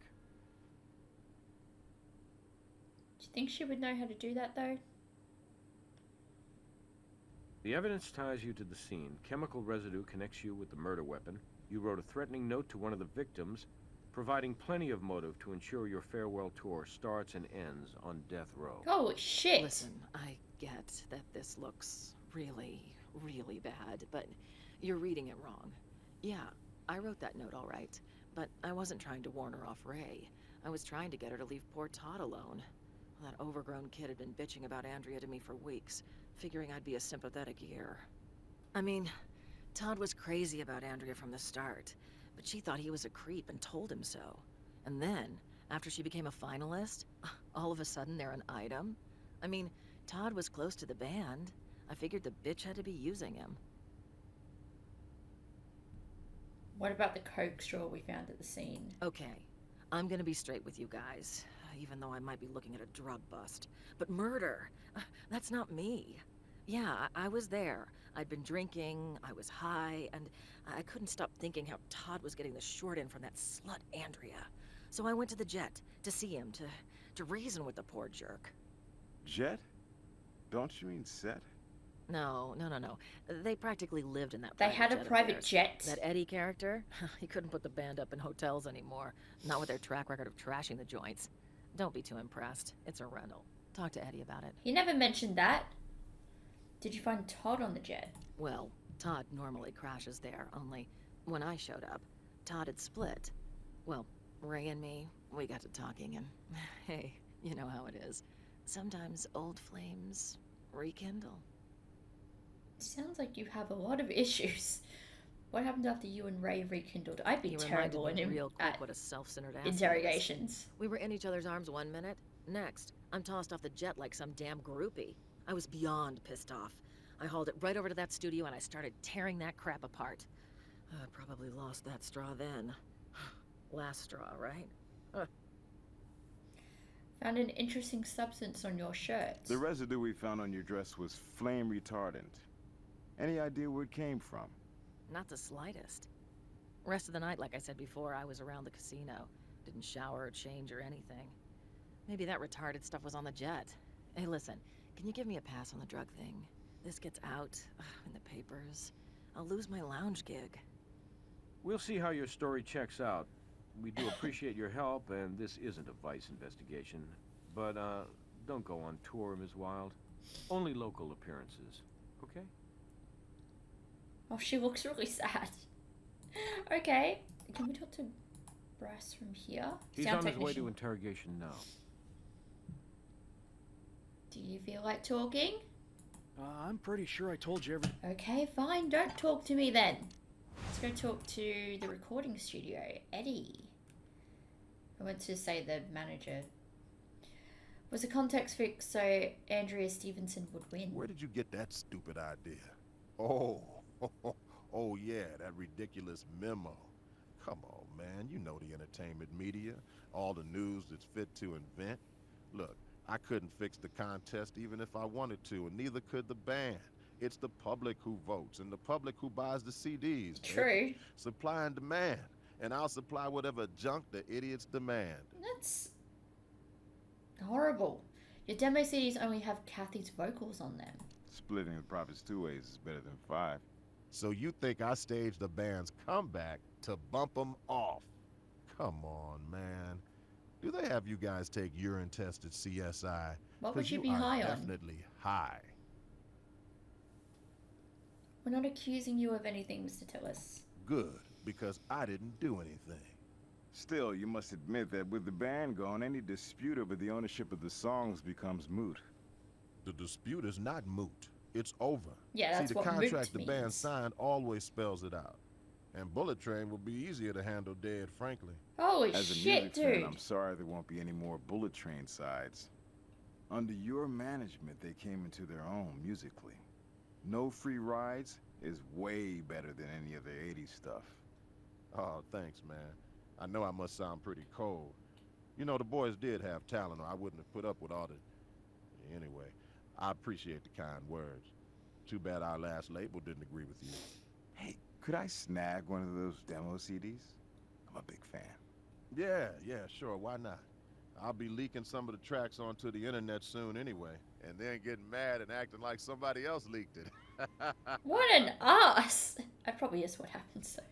Do you think she would know how to do that though? The evidence ties you to the scene. Chemical residue connects you with the murder weapon. You wrote a threatening note to one of the victims, providing plenty of motive to ensure your farewell tour starts and ends on death row. Holy shit! Listen, I get that this looks really, really bad, but you're reading it wrong. Yeah, I wrote that note all right, but I wasn't trying to warn her off Ray. I was trying to get her to leave poor Todd alone. That overgrown kid had been bitching about Andrea to me for weeks, figuring I'd be a sympathetic ear. I mean, Todd was crazy about Andrea from the start, but she thought he was a creep and told him so. And then, after she became a finalist, all of a sudden they're an item? I mean, Todd was close to the band. I figured the bitch had to be using him. What about the Coke straw we found at the scene? Okay, I'm gonna be straight with you guys, even though I might be looking at a drug bust. But murder, that's not me. Yeah, I was there. I'd been drinking, I was high, and I couldn't stop thinking how Todd was getting the short end from that slut Andrea. So I went to the Jet to see him, to reason with the poor jerk. Jet? Don't you mean Set? No. They practically lived in that They private had a jet of private theirs. jet? That Eddie character, he couldn't put the band up in hotels anymore. Not with their track record of trashing the joints. Don't be too impressed. It's a rental. Talk to Eddie about it. He never mentioned that. Did you find Todd on the jet? Well, Todd normally crashes there, only when I showed up, Todd had split. Well, Ray and me, we got to talking and, hey, you know how it is. Sometimes old flames rekindle. Sounds like you have a lot of issues. What happened after you and Ray rekindled? I'd be He terrible reminded in me him real quick at what a self-centered ass he is. interrogations. We were in each other's arms 1 minute. Next, I'm tossed off the jet like some damn groupie. I was beyond pissed off. I hauled it right over to that studio and I started tearing that crap apart. I probably lost that straw then. Last straw, right? Found an interesting substance on your shirt. The residue we found on your dress was flame retardant. Any idea where it came from? Not the slightest. Rest of the night, like I said before, I was around the casino. Didn't shower or change or anything. Maybe that retarded stuff was on the jet. Hey, listen, can you give me a pass on the drug thing? This gets out in the papers. I'll lose my lounge gig. We'll see how your story checks out. We do appreciate your help, and this isn't a Vice investigation. But, don't go on tour, Ms. Wilde. Only local appearances, okay? Oh, she looks really sad. Okay. Can we talk to Brass from here? He's Sound on his way to technician. interrogation now. Do you feel like talking? I'm pretty sure I told you everything. Okay, fine. Don't talk to me then. Let's go talk to the recording studio. Eddie. I went to say the manager. Was a context fix so Andrea Stevenson would win. Where did you get that stupid idea? Oh, oh yeah, that ridiculous memo. Come on, man, you know the entertainment media, all the news that's fit to invent. Look, I couldn't fix the contest even if I wanted to, and neither could the band. It's the public who votes, and the public who buys the CDs. True. Supply and demand, and I'll supply whatever junk the idiots demand. That's horrible. Your demo CDs only have Kathy's vocals on them. Splitting the profits 2 ways is better than 5. So you think I staged the band's comeback to bump them off? Come on, man. Do they have you guys take urine tests at CSI? What would 'Cause you be are high on? definitely high. We're not accusing you of anything, Mr. Tillis. Good, because I didn't do anything. Still, you must admit that with the band gone, any dispute over the ownership of the songs becomes moot. The dispute is not moot. It's over. Yeah, that's See, the what contract the moot band means. signed always spells it out. And Bullet Train will be easier to handle dead, frankly. Holy As a shit, music fan, dude. I'm sorry there won't be any more Bullet Train sides. Under your management, they came into their own musically. No Free Rides is way better than any of the 80s stuff. Oh, thanks, man. I know I must sound pretty cold. You know, the boys did have talent, or I wouldn't have put up with all the... Anyway, I appreciate the kind words. Too bad our last label didn't agree with you. Hey, could I snag one of those demo CDs? I'm a big fan. Yeah, sure, why not? I'll be leaking some of the tracks onto the internet soon anyway, and then getting mad and acting like somebody else leaked it. What an ass! That probably is what happens, though.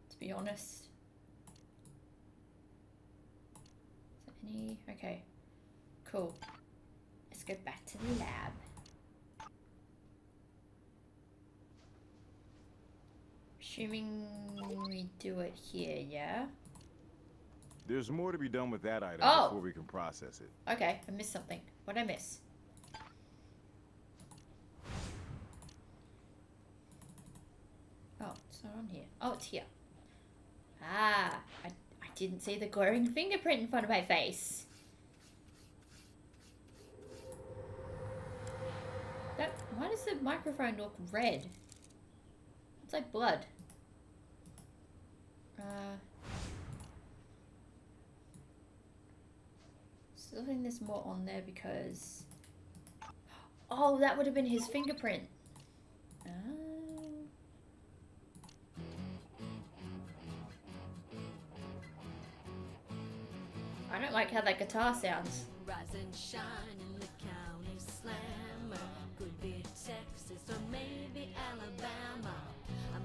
To be honest. Is there any... Okay. Cool. Let's go back to the lab. Assuming we do it here, yeah? There's more to be done with that item Oh. before we can process it. Okay, I missed something. What did I miss? Oh, it's not on here. Oh, it's here. Ah, I didn't see the glowing fingerprint in front of my face. Why does the microphone look red? It's like blood. Still think there's more on there because... Oh, that would have been his fingerprint. Oh. I don't like how that guitar sounds. Rise and shine in the county slammer. Could be Texas or maybe Alabama.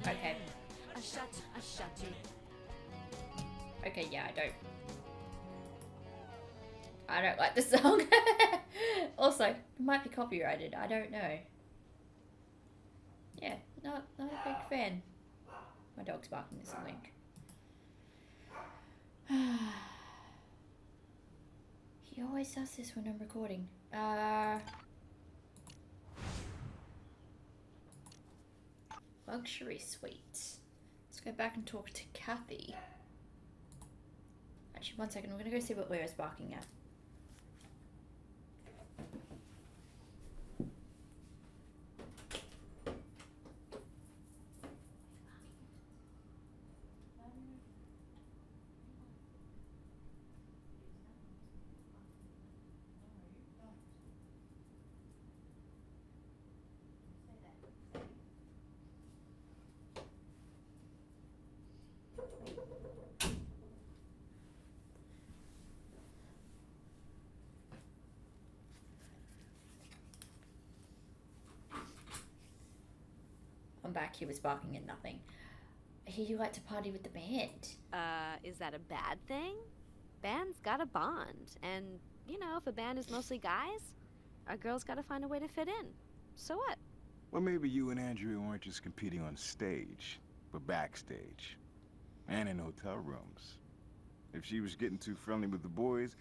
Okay. I shot you. Okay, yeah, I don't like the song. Also, it might be copyrighted. I don't know. Yeah, not a big fan. My dog's barking at something. He always does this when I'm recording. Luxury suite. Let's go back and talk to Kathy. Actually, one second. We're gonna go see what Leo's barking at. I'm back. He was barking at nothing. I hear you like to party with the band. Is that a bad thing? Bands gotta bond. And, you know, if a band is mostly guys, our girls gotta find a way to fit in. So what? Well, maybe you and Andrea weren't just competing on stage, but backstage. And in hotel rooms. If she was getting too friendly with the boys,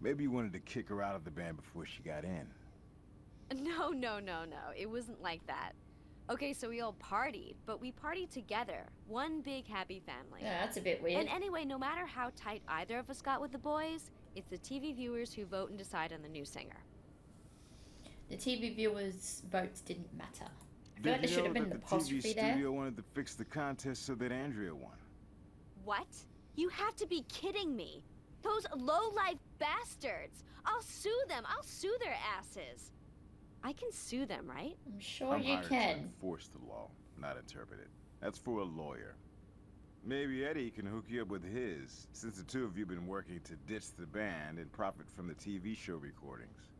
maybe you wanted to kick her out of the band before she got in. No. It wasn't like that. Okay, so we all partied, but we partied together. One big happy family. Yeah, that's a bit weird. And anyway, no matter how tight either of us got with the boys, it's the TV viewers who vote and decide on the new singer. The TV viewers' votes didn't matter. I feel Did like there you should know have been that an the TV apostrophe there. studio wanted to fix the contest so that Andrea won? What? You have to be kidding me. Those low-life bastards. I'll sue them. I'll sue their asses. I can sue them, right? I'm sure I'm you hired to can. enforce the law, not interpret it. That's for a lawyer. Maybe Eddie can hook you up with his, since the two of you been working to ditch the band and profit from the TV show recordings.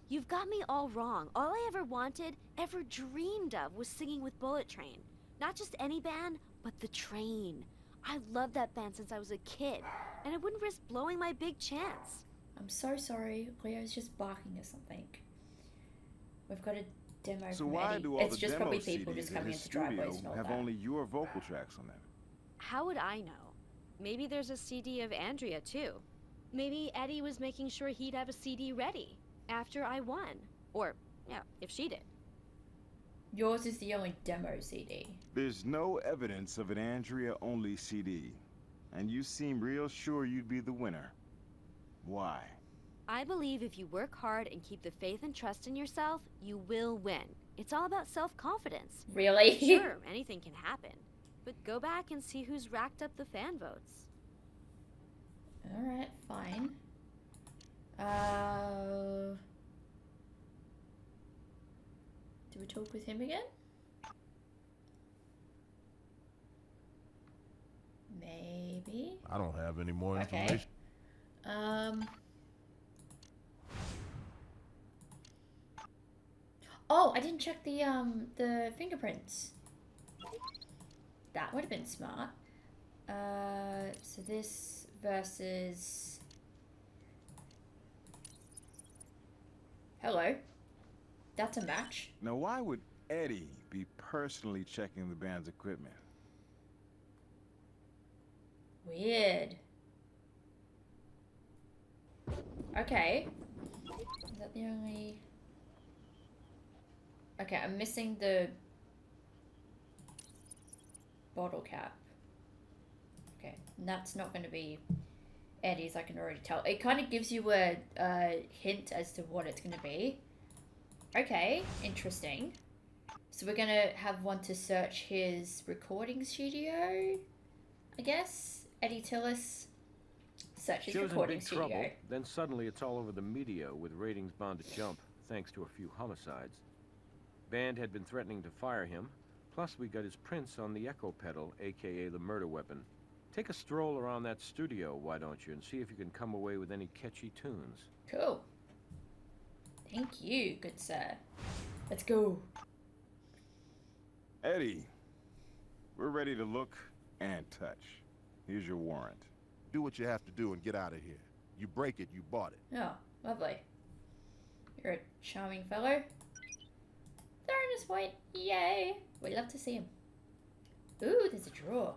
You've got me all wrong. All I ever wanted, ever dreamed of, was singing with Bullet Train. Not just any band, but the Train. I loved that band since I was a kid, and I wouldn't risk blowing my big chance. I'm so sorry. Leo's just barking or something. We've got a demo So from why Eddie. do all It's the just demo probably people CDs just in coming his into driveways studio and all have that. only your vocal tracks on them? How would I know? Maybe there's a CD of Andrea, too. Maybe Eddie was making sure he'd have a CD ready after I won. Or, yeah, if she did. Yours is the only demo CD. There's no evidence of an Andrea-only CD, and you seem real sure you'd be the winner. Why? I believe if you work hard and keep the faith and trust in yourself, you will win. It's all about self-confidence. Really? Sure, anything can happen. But go back and see who's racked up the fan votes. Alright, fine. Do we talk with him again? Maybe. I don't have any more Okay. information. Oh, I didn't check the fingerprints. That would have been smart. So this versus... Hello. That's a match. Now, why would Eddie be personally checking the band's equipment? Weird. Okay. Is that the only... Okay, I'm missing the bottle cap. Okay, and that's not going to be Eddie's, I can already tell. It kind of gives you a hint as to what it's going to be. Okay, interesting. So we're going to have one to search his recording studio, I guess. Eddie Tillis, search his Show's in recording big studio. trouble, then suddenly it's all over the media with ratings bound to jump, thanks to a few homicides. Band had been threatening to fire him, plus we got his prints on the echo pedal, aka the murder weapon. Take a stroll around that studio, why don't you, and see if you can come away with any catchy tunes. Cool. Thank you, good sir. Let's go. Eddie, we're ready to look and touch. Here's your warrant. Do what you have to do and get out of here. You break it, you bought it. Oh, lovely. You're a charming fellow. Therapist point, yay! We'd love to see him. Ooh, there's a drawer.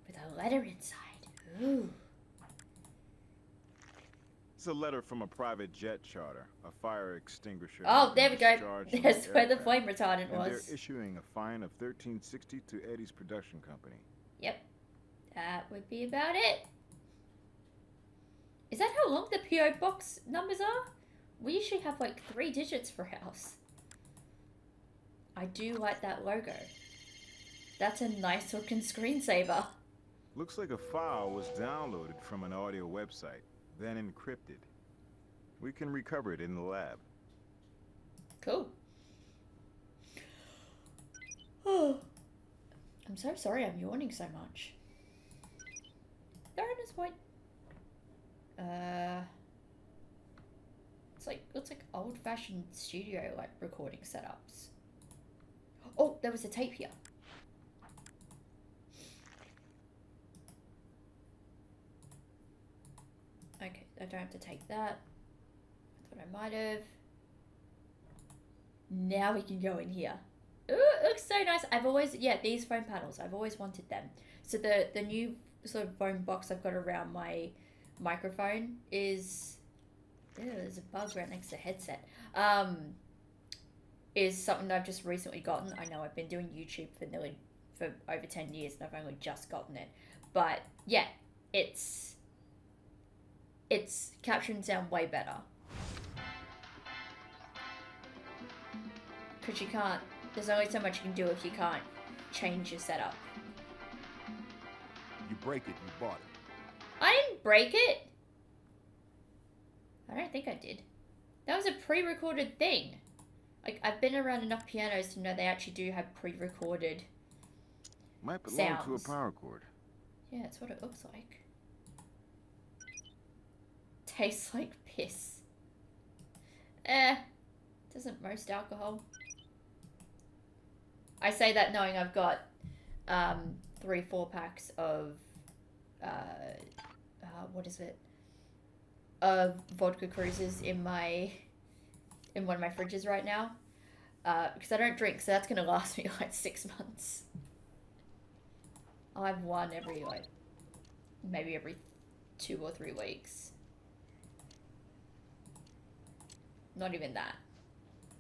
With a letter inside. Ooh. It's a letter from a private jet charter, a fire extinguisher. Oh, had there been we go. discharged from That's where the aircraft, flame retardant and was. they're issuing a fine of $13.60 to Eddie's production company. Yep. That would be about it. Is that how long the P.O. box numbers are? We usually have like 3 digits for ours. I do like that logo. That's a nice looking screensaver. Looks like a file was downloaded from an audio website, then encrypted. We can recover it in the lab. Cool. Oh, I'm so sorry I'm yawning so much. They're at this point. It's like old-fashioned studio like recording setups. Oh, there was a tape here. Okay, I don't have to take that. I thought I might have. Now we can go in here. Ooh, it looks so nice. I've always, yeah, these foam panels, I've always wanted them. So the new sort of foam box I've got around my microphone is, ew, there's a bug right next to the headset. Is something that I've just recently gotten. I know I've been doing YouTube for over 10 years and I've only just gotten it. But yeah, it's capturing sound way better. Because you can't, there's only so much you can do if you can't change your setup. You break it, you bought it. I didn't break it. I don't think I did. That was a pre-recorded thing. Like, I've been around enough pianos to know they actually do have pre-recorded Might belong to a sounds. power cord. Yeah, that's what it looks like. Tastes like piss. Doesn't most alcohol? I say that knowing I've got 3-4 packs of what is it? Of vodka cruisers in one of my fridges right now. Because I don't drink, so that's gonna last me like 6 months. I'll have one every maybe every 2 or 3 weeks. Not even that.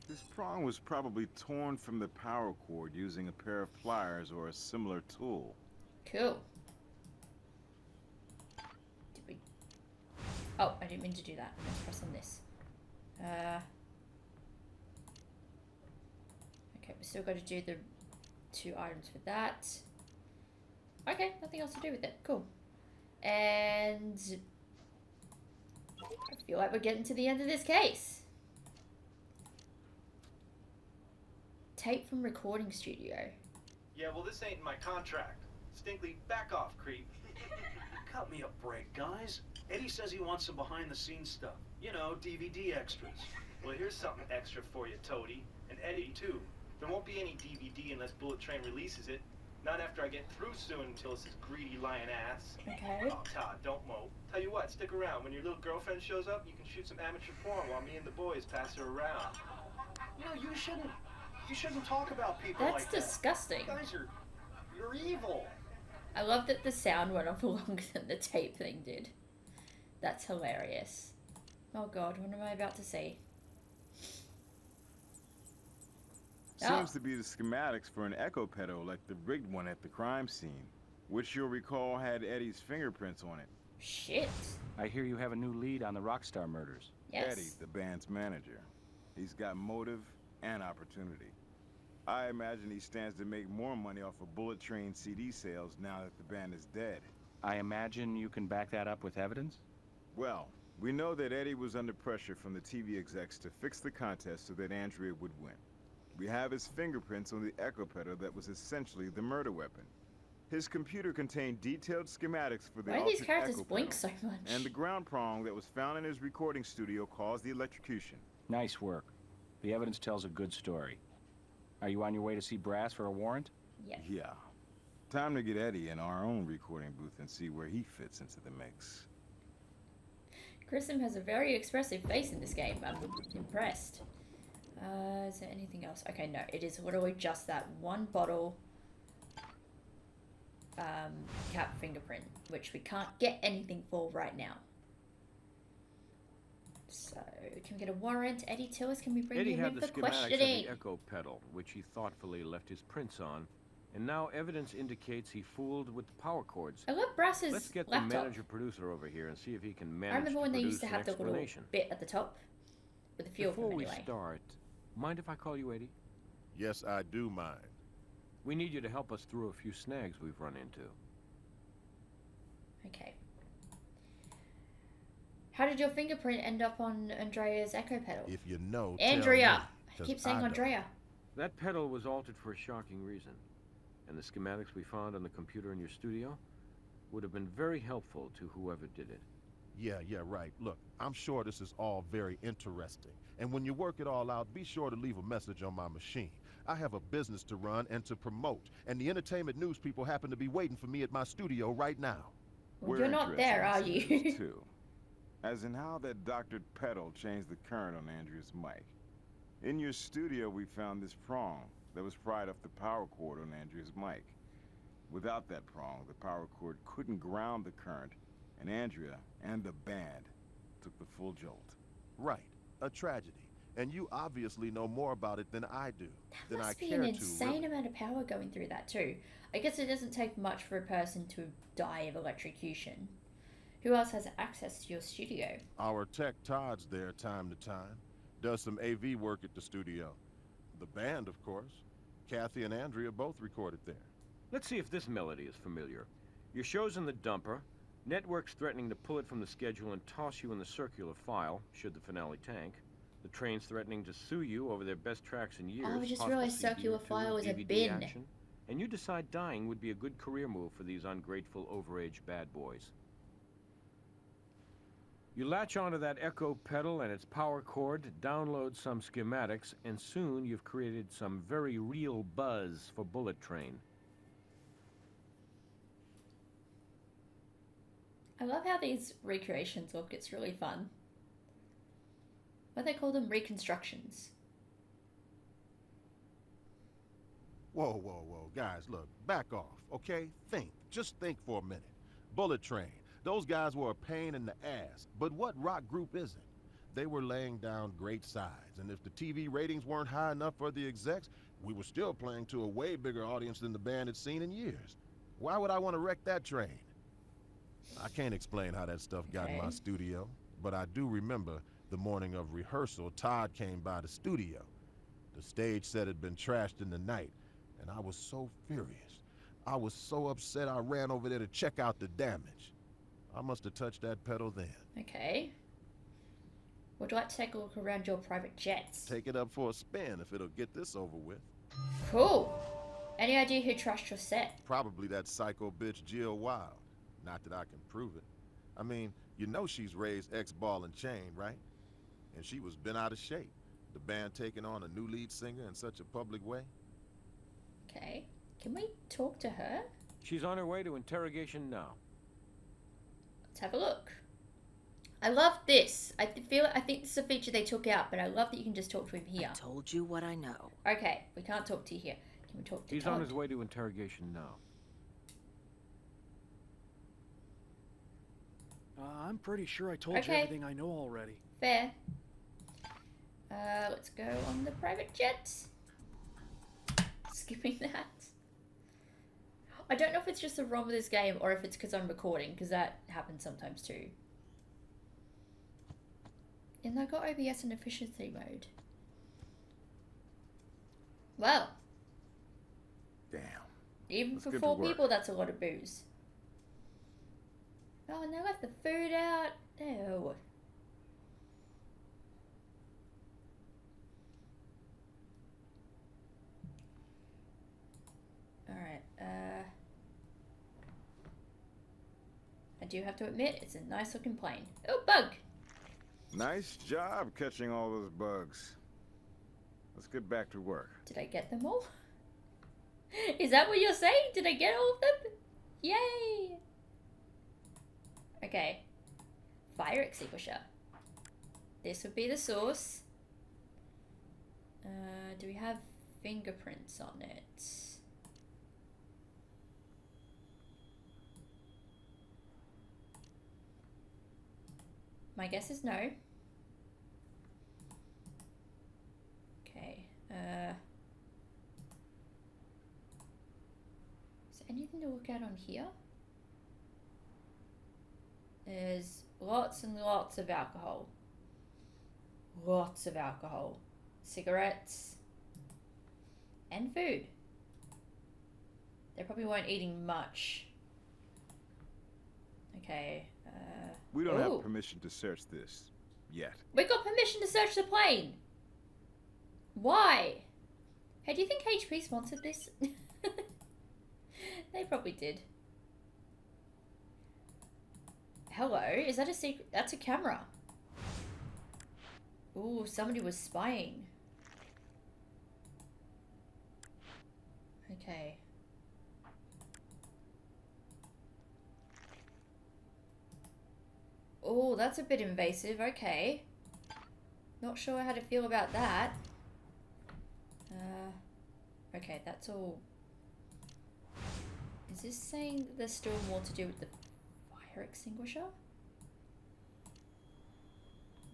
This prong was probably torn from the power cord using a pair of pliers or a similar tool. Cool. Did we... Oh, I didn't mean to do that. Let's press on this. Okay, we still got to do the 2 items for that. Okay, nothing else to do with it. Cool. And I feel like we're getting to the end of this case. Tape from recording studio. Yeah, well, this ain't in my contract. Stinkley, back off, creep. Cut me a break, guys. Eddie says he wants some behind-the-scenes stuff. You know, DVD extras. Well, here's something extra for you, Toady. And Eddie, too. There won't be any DVD unless Bullet Train releases it. Not after I get through suing Tillis' greedy lion ass. Okay. Oh, Todd, don't mope. Tell you what, stick around. When your little girlfriend shows up, you can shoot some amateur porn while me and the boys pass her around. You know, you shouldn't talk about people That's like that. disgusting. You guys you're evil. I love that the sound went off longer than the tape thing did. That's hilarious. Oh god, what am I about to see? Seems to be the schematics for an echo pedal like the rigged one at the crime scene, which you'll recall had Eddie's fingerprints on it. Shit. I hear you have a new lead on the Rockstar murders. Yes. Eddie, the band's manager. He's got motive and opportunity. I imagine he stands to make more money off of Bullet Train CD sales now that the band is dead. I imagine you can back that up with evidence? Well, we know that Eddie was under pressure from the TV execs to fix the contest so that Andrea would win. We have his fingerprints on the echo pedal that was essentially the murder weapon. His computer contained detailed schematics for the Why do these altered characters echo blink pedal, so much? and the ground prong that was found in his recording studio caused the electrocution. Nice work. The evidence tells a good story. Are you on your way to see Brass for a warrant? Yeah. Yeah. Time to get Eddie in our own recording booth and see where he fits into the mix. Grissom has a very expressive face in this game. I'm impressed. Is there anything else? Okay, no. It is literally just that one bottle cap fingerprint, which we can't get anything for right now. So, can we get a warrant? Eddie Tillis, can we bring Eddie him had in the for schematics of questioning? the echo pedal, which he thoughtfully left his prints on, and now evidence indicates he fooled with the power cords. I love Brass's Let's get laptop. the manager-producer over here and see if he can manage I remember when to they produce used to an have the little explanation. bit at the top with a few of Before them we anyway. start, mind if I call you Eddie? Yes, I do mind. We need you to help us through a few snags we've run into. Okay. How did your fingerprint end up on Andrea's echo pedal? If you know, Andrea! tell me, I 'cause keep saying don't. Andrea. That pedal was altered for a shocking reason, and the schematics we found on the computer in your studio would have been very helpful to whoever did it. Yeah, right. Look, I'm sure this is all very interesting. And when you work it all out, be sure to leave a message on my machine. I have a business to run and to promote, and the entertainment news people happen to be waiting for me at my studio right now. Well, you're not there, are interested in some of you? this, too. As in how that doctored pedal changed the current on Andrea's mic. In your studio, we found this prong that was pried off the power cord on Andrea's mic. Without that prong, the power cord couldn't ground the current, and Andrea and the band took the full jolt. Right, a tragedy. And you obviously know more about it than I do. That than I must be care an to, insane really. amount of power going through that too. I guess it doesn't take much for a person to die of electrocution. Who else has access to your studio? Our tech Todd's there time to time. Does some AV work at the studio. The band, of course. Kathy and Andrea both recorded there. Let's see if this melody is familiar. Your show's in the dumper. Network's threatening to pull it from the schedule and toss you in the circular file, should the finale tank. The Train's threatening to sue you over their best tracks in years. Oh, I just possible realized CD or circular two, file is a DVD bin. action. and you decide dying would be a good career move for these ungrateful, overage bad boys. You latch onto that echo pedal and its power cord, download some schematics, and soon you've created some very real buzz for Bullet Train. I love how these recreations look. It's really fun. What do they call them? Reconstructions. Whoa, whoa, whoa. Guys, look, back off, okay? Think. Just think for a minute. Bullet Train. Those guys were a pain in the ass. But what rock group isn't? They were laying down great sides, and if the TV ratings weren't high enough for the execs, we were still playing to a way bigger audience than the band had seen in years. Why would I want to wreck that train? I can't explain how that stuff got in my studio, but I do remember the morning of rehearsal, Todd came by the studio. The stage set had been trashed in the night, and I was so furious. I was so upset I ran over there to check out the damage. I must have touched that pedal then. Okay. Would you like to take a look around your private jets? Take it up for a spin if it'll get this over with. Cool. Any idea who trashed your set? Probably that psycho bitch Jill Wild. Not that I can prove it. I mean, you know she's raised ex-ball and chain, right? And she was bent out of shape. The band taking on a new lead singer in such a public way. Okay. Can we talk to her? She's on her way to interrogation now. Let's have a look. I love this. I think this is a feature they took out, but I love that you can just talk to him here. I told you what I know. Okay, we can't talk to you here. Can we talk to He's Todd? on his way to interrogation now. I'm pretty sure I told you Okay. everything I know already. Fair. Let's go on the private jet. Skipping that. I don't know if it's just the ROM of this game or if it's because I'm recording, because that happens sometimes too. And I got OBS in efficiency mode. Well. Damn. Even Let's for get to 4 work. people, that's a lot of booze. Oh, and they left the food out. Ew. Alright, I do have to admit, it's a nice looking plane. Oh, bug! Nice job catching all those bugs. Let's get back to work. Did I get them all? Is that what you're saying? Did I get all of them? Yay! Okay. Fire extinguisher. This would be the source. Do we have fingerprints on it? My guess is no. Okay. Is there anything to look at on here? There's lots and lots of alcohol. Lots of alcohol. Cigarettes. And food. They probably weren't eating much. Okay. We don't oh. have permission to search this yet. We got permission to search the plane. Why? Hey, do you think HP sponsored this? They probably did. Hello, is that a secret? That's a camera. Ooh, somebody was spying. Okay. Oh, that's a bit invasive. Okay. Not sure how to feel about that. Okay, that's all. Is this saying that there's still more to do with the fire extinguisher?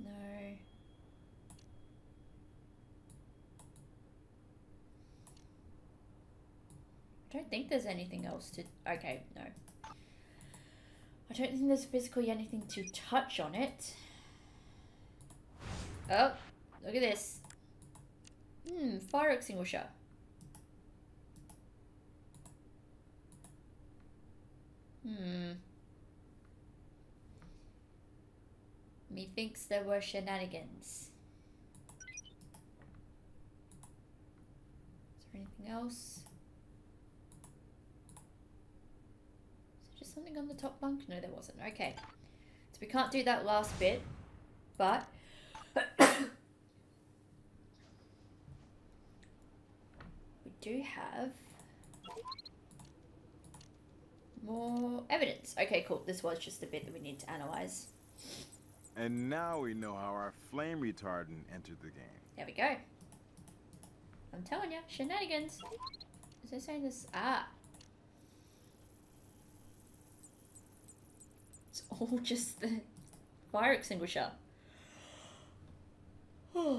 No. I don't think there's anything else to... Okay, no. I don't think there's physically anything to touch on it. Oh, look at this. Fire extinguisher. Methinks there were shenanigans. Is there anything else? something on the top bunk? No, there wasn't. Okay. So we can't do that last bit, but... we do have... more evidence. Okay, cool. This was just the bit that we need to analyze. And now we know how our flame retardant entered the game. There we go. I'm telling you, shenanigans. Is they saying this? Ah. It's all just the fire extinguisher. Okay,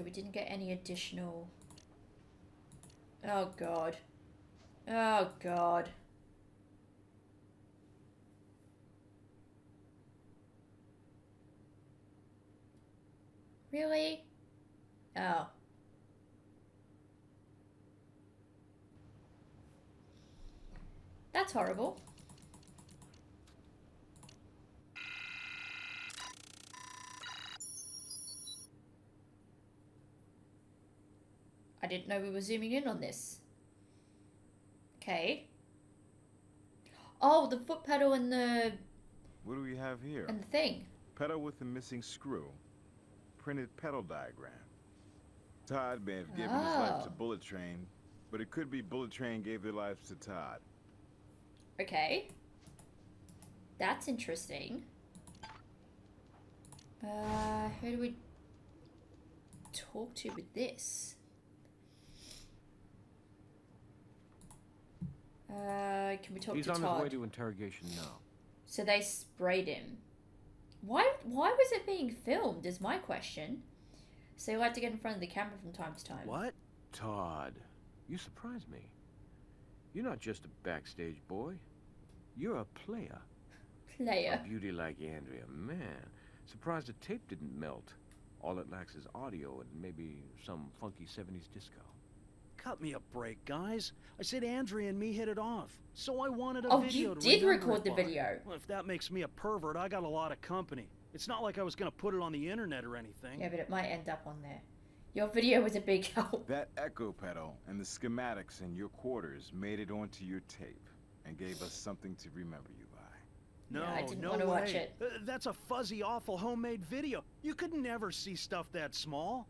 we didn't get any additional... Oh god. Oh god. Really? Oh. That's horrible. I didn't know we were zooming in on this. Okay. Oh, the foot pedal and the... What do we have here? and the thing. Pedal with a missing screw. Printed pedal diagram. Todd may have given his life to Oh. Bullet Train, but it could be Bullet Train gave their lives to Todd. Okay. That's interesting. Who do we talk to with this? Can we talk He's to on Todd? his way to interrogation now. So they sprayed him. Why was it being filmed is my question. So you like to get in front of the camera from time to time. What? Todd, you surprise me. You're not just a backstage boy. You're a player. Player. A beauty like Andrea, man. Surprised the tape didn't melt. All it lacks is audio and maybe some funky 70s disco. Cut me a break, guys. I said Andrea and me hit it off. So I wanted a Oh, video you to did remember record it the by. video. Well, if that makes me a pervert, I got a lot of company. It's not like I was gonna put it on the internet or anything. Yeah, but it might end up on there. Your video was a big help. That echo pedal and the schematics in your quarters made it onto your tape and gave us something to remember you by. No, Yeah, I didn't no want to way. watch it. That's a fuzzy, awful homemade video. You could never see stuff that small.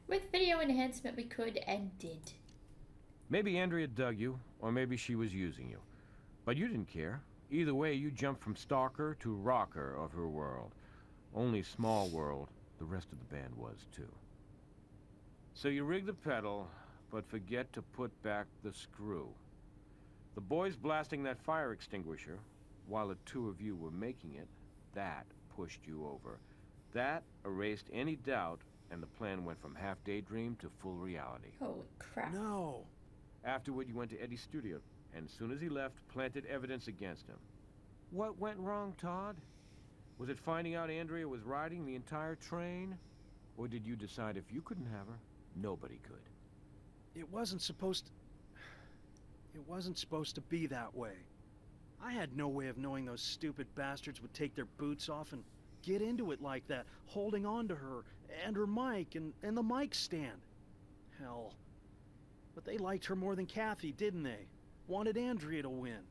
With video enhancement, we could and did. Maybe Andrea dug you, or maybe she was using you. But you didn't care. Either way, you jumped from stalker to rocker of her world. Only small world, the rest of the band was too. So you rig the pedal, but forget to put back the screw. The boys blasting that fire extinguisher, while the two of you were making it, that pushed you over. That erased any doubt, and the plan went from half daydream to full reality. Holy crap. No. Afterward, you went to Eddie's studio, and as soon as he left, planted evidence against him. What went wrong, Todd? Was it finding out Andrea was riding the entire train? Or did you decide if you couldn't have her, nobody could? It wasn't supposed to be that way. I had no way of knowing those stupid bastards would take their boots off and get into it like that, holding on to her and her mic and the mic stand. Hell. But they liked her more than Kathy, didn't they? Wanted Andrea to win.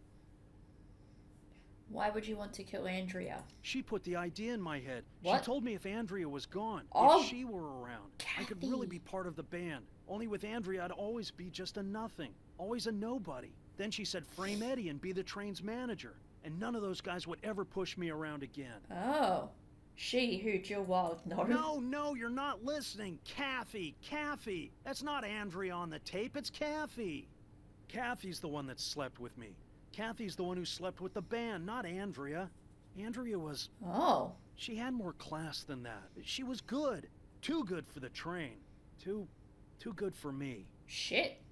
Why would you want to kill Andrea? She put the idea in my head. What? She told me if Andrea was gone, Oh, if she were around, I could really be part of the band. Only with Andrea, I'd always be just a nothing. Always a nobody. Then she said frame Eddie and be the train's manager. And none of those guys would ever push me around again. Oh. She who Jill Wild knows. No, you're not listening. Kathy. That's not Andrea on the tape, it's Kathy. Kathy's the one that slept with me. Kathy's the one who slept with the band, not Andrea. Andrea was... Oh. She had more class than that. She was good. Too good for the train. Too good for me. Shit.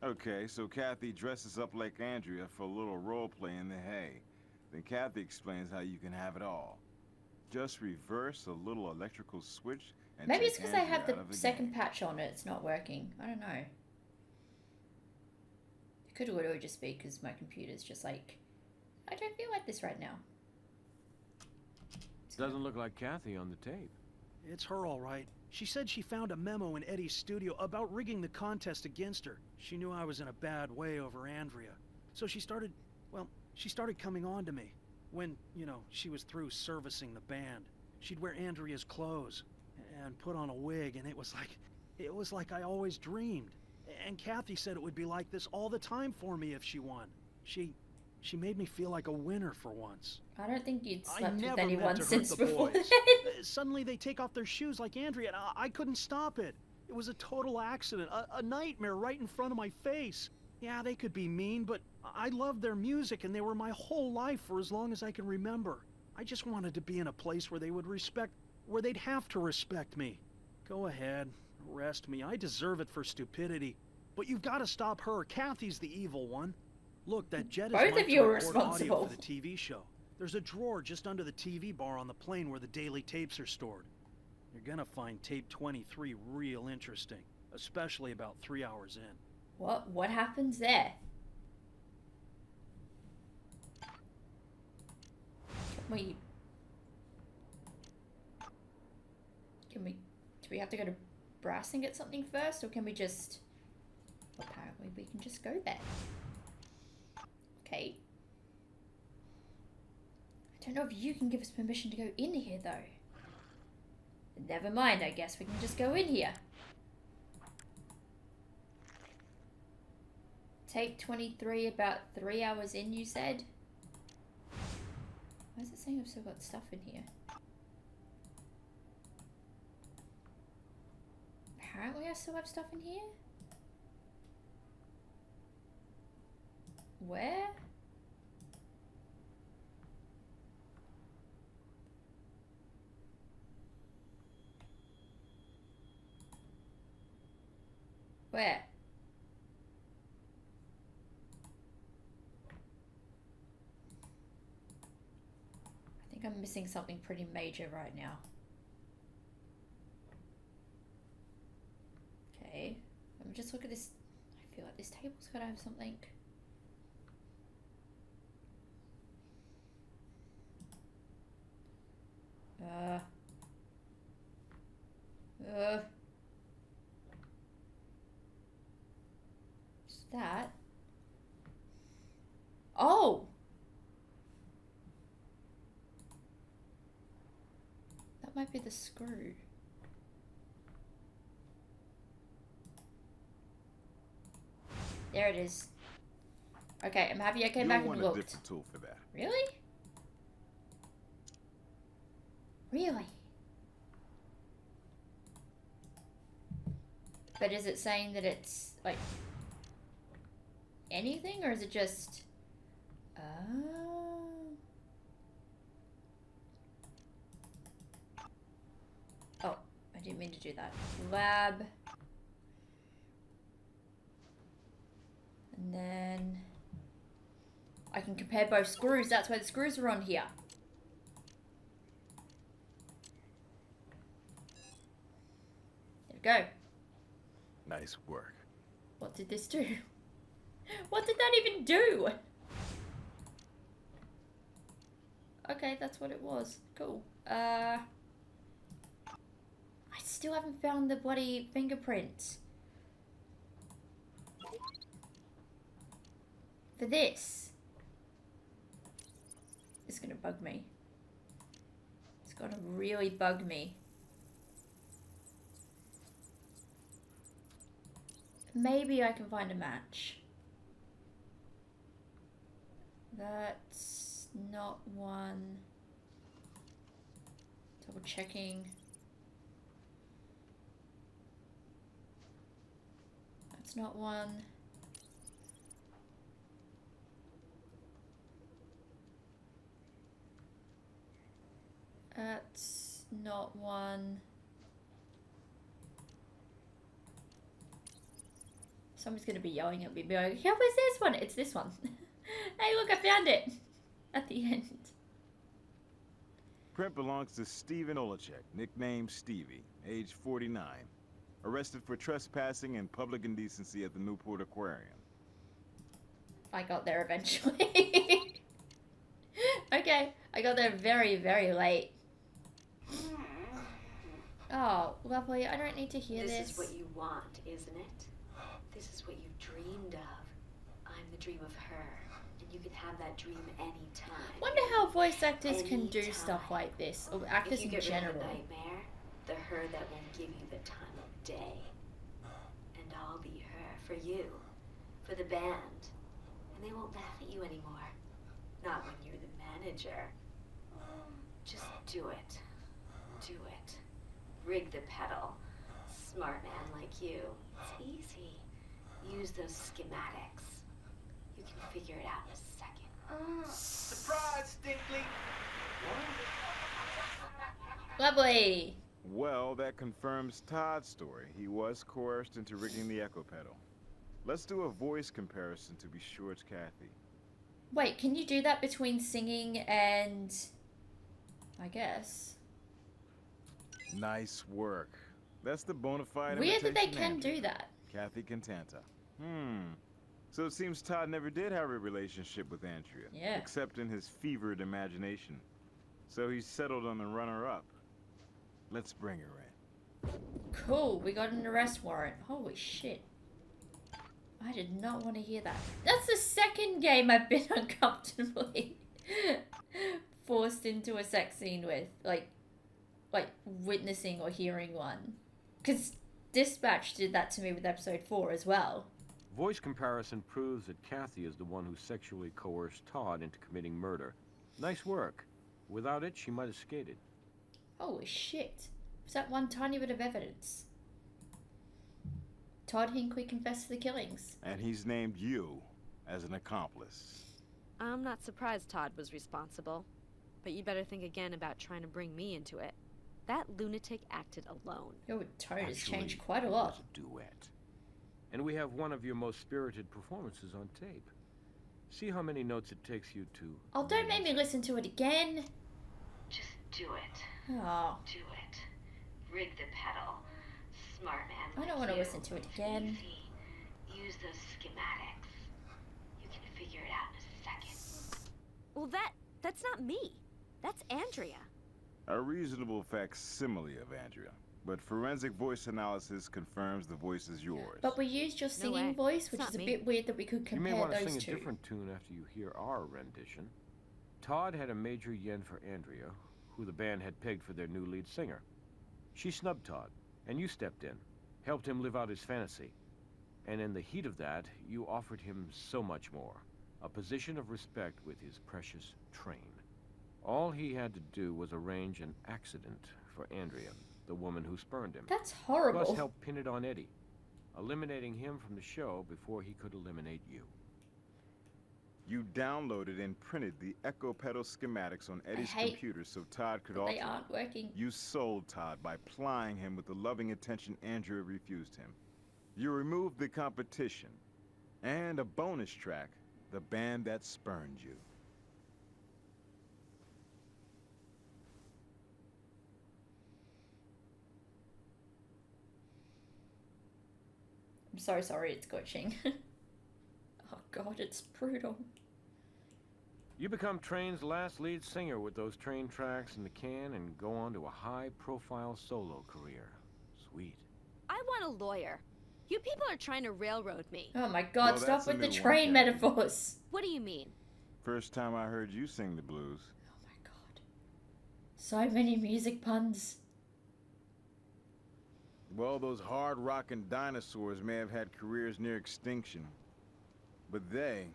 Okay, so Kathy dresses up like Andrea for a little role play in the hay. Then Kathy explains how you can have it all. Just reverse a little electrical switch and Maybe it's take because I Andrea have out of the the second game. patch on it. It's not working. I don't know. It could literally just be because my computer's just like, I don't feel like this right now. Doesn't look like Kathy on the tape. It's her all right. She said she found a memo in Eddie's studio about rigging the contest against her. She knew I was in a bad way over Andrea. So she started coming on to me. When, she was through servicing the band. She'd wear Andrea's clothes and put on a wig, and it was like I always dreamed. And Kathy said it would be like this all the time for me if she won. She made me feel like a winner for once. I don't think you'd I slept never with anyone meant to since hurt the before boys. then. Suddenly they take off their shoes like Andrea, and I couldn't stop it. It was a total accident, a nightmare right in front of my face. Yeah, they could be mean, but I loved their music, and they were my whole life for as long as I can remember. I just wanted to be in a place where they'd have to respect me. Go ahead, arrest me. I deserve it for stupidity. But you've got to stop her. Kathy's the evil one. Look, that jet is Both mine of to you are record audio responsible. for the TV show. There's a drawer just under the TV bar on the plane where the daily tapes are stored. You're gonna find tape 23 real interesting, especially about 3 hours in. What happens there? Do we have to go to Brass and get something first, or can we just... Apparently we can just go there. Okay. I don't know if you can give us permission to go in here, though. Never mind, I guess we can just go in here. Tape 23, about 3 hours in, you said? Why is it saying I've still got stuff in here? Apparently I still have stuff in here? Where? Where? I think I'm missing something pretty major right now. Okay, let me just look at this. I feel like this table's gotta have something. Is that? Oh! That might be the screw. There it is. Okay, I'm happy I came back and You'll want looked. a different tool for that. Really? Really? But is it saying that it's, like, anything, or is it just... Oh, I didn't mean to do that. Lab. And then... I can compare both screws. That's why the screws are on here. There we go. Nice work. What did this do? What did that even do? Okay, that's what it was. Cool. I still haven't found the bloody fingerprints. For this. It's gonna bug me. It's gonna really bug me. Maybe I can find a match. That's not one. Double checking. That's not one. That's not one. Someone's gonna be yelling at me, be like, "Yeah, where's this one?" It's this one. Hey, look, I found it at the end. Print belongs to Steven Olacek, nicknamed Stevie, age 49. Arrested for trespassing and public indecency at the Newport Aquarium. I got there eventually. Okay, I got there very, very late. Oh, lovely. I don't need to hear This this. is what you want, isn't it? This is what you dreamed of. I'm the dream of her, and you can have that dream anytime. Wonder how voice actors can do stuff Anytime. like this, or actors If you in get rid of general. the nightmare, the her that won't give you the time of day. And I'll be her for you, for the band. And they won't laugh at you anymore. Not when you're the manager. Just do it. Do it. Rig the pedal. Smart man like you. It's easy. Use those schematics. You can figure it out in a second. Surprise, Stinkley! Lovely. Well, that confirms Todd's story. He was coerced into rigging the echo pedal. Let's do a voice comparison to be sure it's Kathy. Wait, can you do that between singing and... I guess. Nice work. That's the bona fide Weird that they imitation can Andrea. do that. Kathy Cantanta. So it seems Todd never did have a relationship with Andrea. Yeah. Except in his fevered imagination. So he settled on the runner-up. Let's bring her in. Cool, we got an arrest warrant. Holy shit. I did not want to hear that. That's the second game I've been uncomfortably forced into a sex scene with. Like witnessing or hearing one. Because Dispatch did that to me with episode 4 as well. Voice comparison proves that Kathy is the one who sexually coerced Todd into committing murder. Nice work. Without it, she might have skated. Holy shit. Was that one tiny bit of evidence? Todd Hinckley confessed to the killings. And he's named you as an accomplice. I'm not surprised Todd was responsible. But you'd better think again about trying to bring me into it. That lunatic acted alone. Your tone has Actually, changed quite a it lot. was a duet. And we have one of your most spirited performances on tape. See how many notes it takes you to... Oh, don't make me listen to it again. Just do it. Oh, Do it. Rig the pedal. Smart man I like don't want to you. listen to it again. Easy. Use those schematics. You can figure it out in a second. Well, that's not me. That's Andrea. A reasonable facsimile of Andrea. But forensic voice analysis confirms the voice is yours. But we used your singing way. voice, It's which not is a me. bit weird that we could You may compare want to those sing two. a different tune after you hear our rendition. Todd had a major yen for Andrea, who the band had pegged for their new lead singer. She snubbed Todd, and you stepped in, helped him live out his fantasy. And in the heat of that, you offered him so much more. A position of respect with his precious train. All he had to do was arrange an accident for Andrea, the woman who spurned him. That's horrible. Plus help pin it on Eddie, eliminating him from the show before he could eliminate you. You downloaded and printed the echo pedal schematics on Eddie's hate computer so Todd could But alter they aren't working. You sold Todd by plying him with the loving attention Andrea refused him. You removed the competition. And a bonus track, the band that spurned you. I'm so sorry it's glitching. Oh god, it's brutal. You become Train's last lead singer with those Train tracks in the can and go on to a high-profile solo career. Sweet. I want a lawyer. You people are trying to railroad me. Oh my god, Well, stop that's a with the new one, train Kathy. metaphors. What do you mean? First time I heard you sing the blues. Oh my god. So many music puns. Well, those hard-rocking dinosaurs may have had careers near extinction. But they,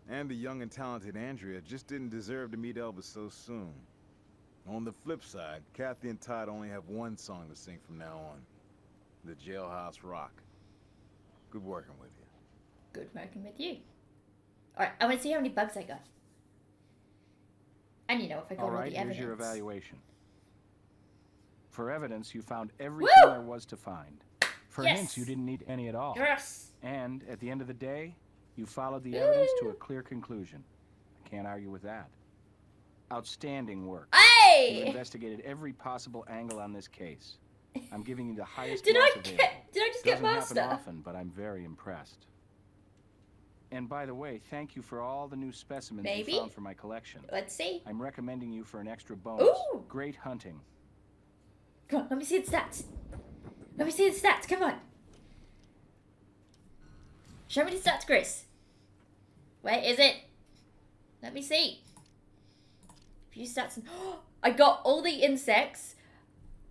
and the young and talented Andrea, just didn't deserve to meet Elvis so soon. On the flip side, Kathy and Todd only have one song to sing from now on. The Jailhouse Rock. Good working with you. Good working with you. Alright, I want to see how many bugs I got. And you know, if I got all Alright, the here's evidence. your evaluation. For evidence, you found Woo! everything there was to find. For Yes! hints, you didn't need any at all. Yes! And at the end of the day, you followed the evidence to a clear conclusion. I can't argue with that. Outstanding work. You Hey! investigated every possible angle on this case. I'm giving you the highest Did I marks get? available. Did I just get Doesn't master? happen often, but I'm very impressed. And by the way, thank you for all the new specimens Maybe? you found for my collection. Let's see. I'm recommending you for an extra bonus. Ooh! Great hunting. Come on, let me see the stats. Let me see the stats, come on. Show me the stats, Chris. Where is it? Let me see. Few stats. I got all the insects.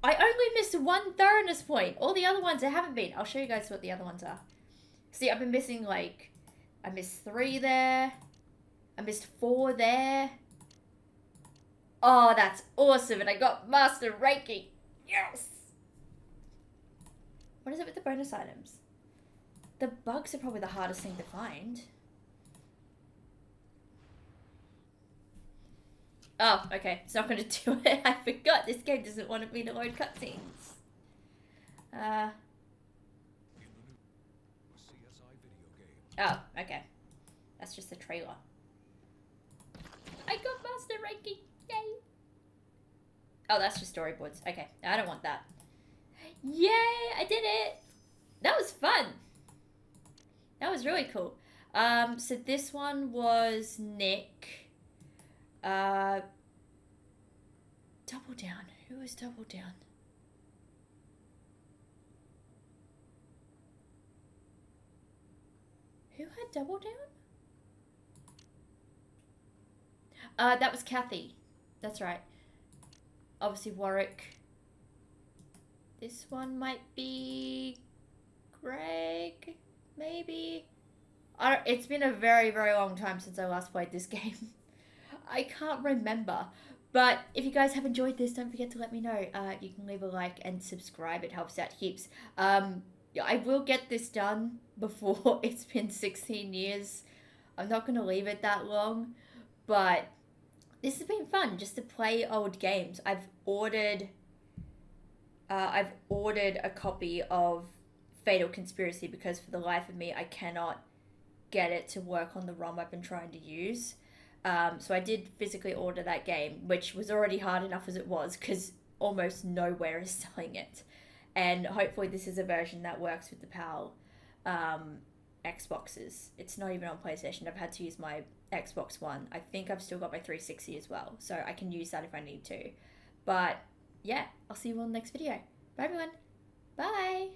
I only missed one thoroughness point. All the other ones I haven't been. I'll show you guys what the other ones are. See, I've been missing like, I missed 3 there. I missed 4 there. Oh, that's awesome. And I got Master Reiki. Yes. What is it with the bonus items? The bugs are probably the hardest thing to find. Oh, okay. It's not going to do it. I forgot. This game doesn't want me to load cutscenes. Oh, okay. That's just the trailer. I got Master Reiki. Yay. Oh, that's just storyboards. Okay. I don't want that. Yay! I did it! That was fun. That was really cool. So this one was Nick. Double Down. Who was Double Down? Who had Double Down? That was Kathy. That's right. Obviously Warwick. This one might be Greg, maybe? It's been a very, very long time since I last played this game. I can't remember. But if you guys have enjoyed this, don't forget to let me know. You can leave a like and subscribe. It helps out heaps. I will get this done before it's been 16 years. I'm not going to leave it that long. But this has been fun, just to play old games. I've ordered a copy of Fatal Conspiracy because for the life of me, I cannot get it to work on the ROM I've been trying to use. So I did physically order that game, which was already hard enough as it was because almost nowhere is selling it. And hopefully this is a version that works with the PAL Xboxes. It's not even on PlayStation. I've had to use my Xbox One. I think I've still got my 360 as well, so I can use that if I need to. But yeah, I'll see you all in the next video. Bye everyone. Bye.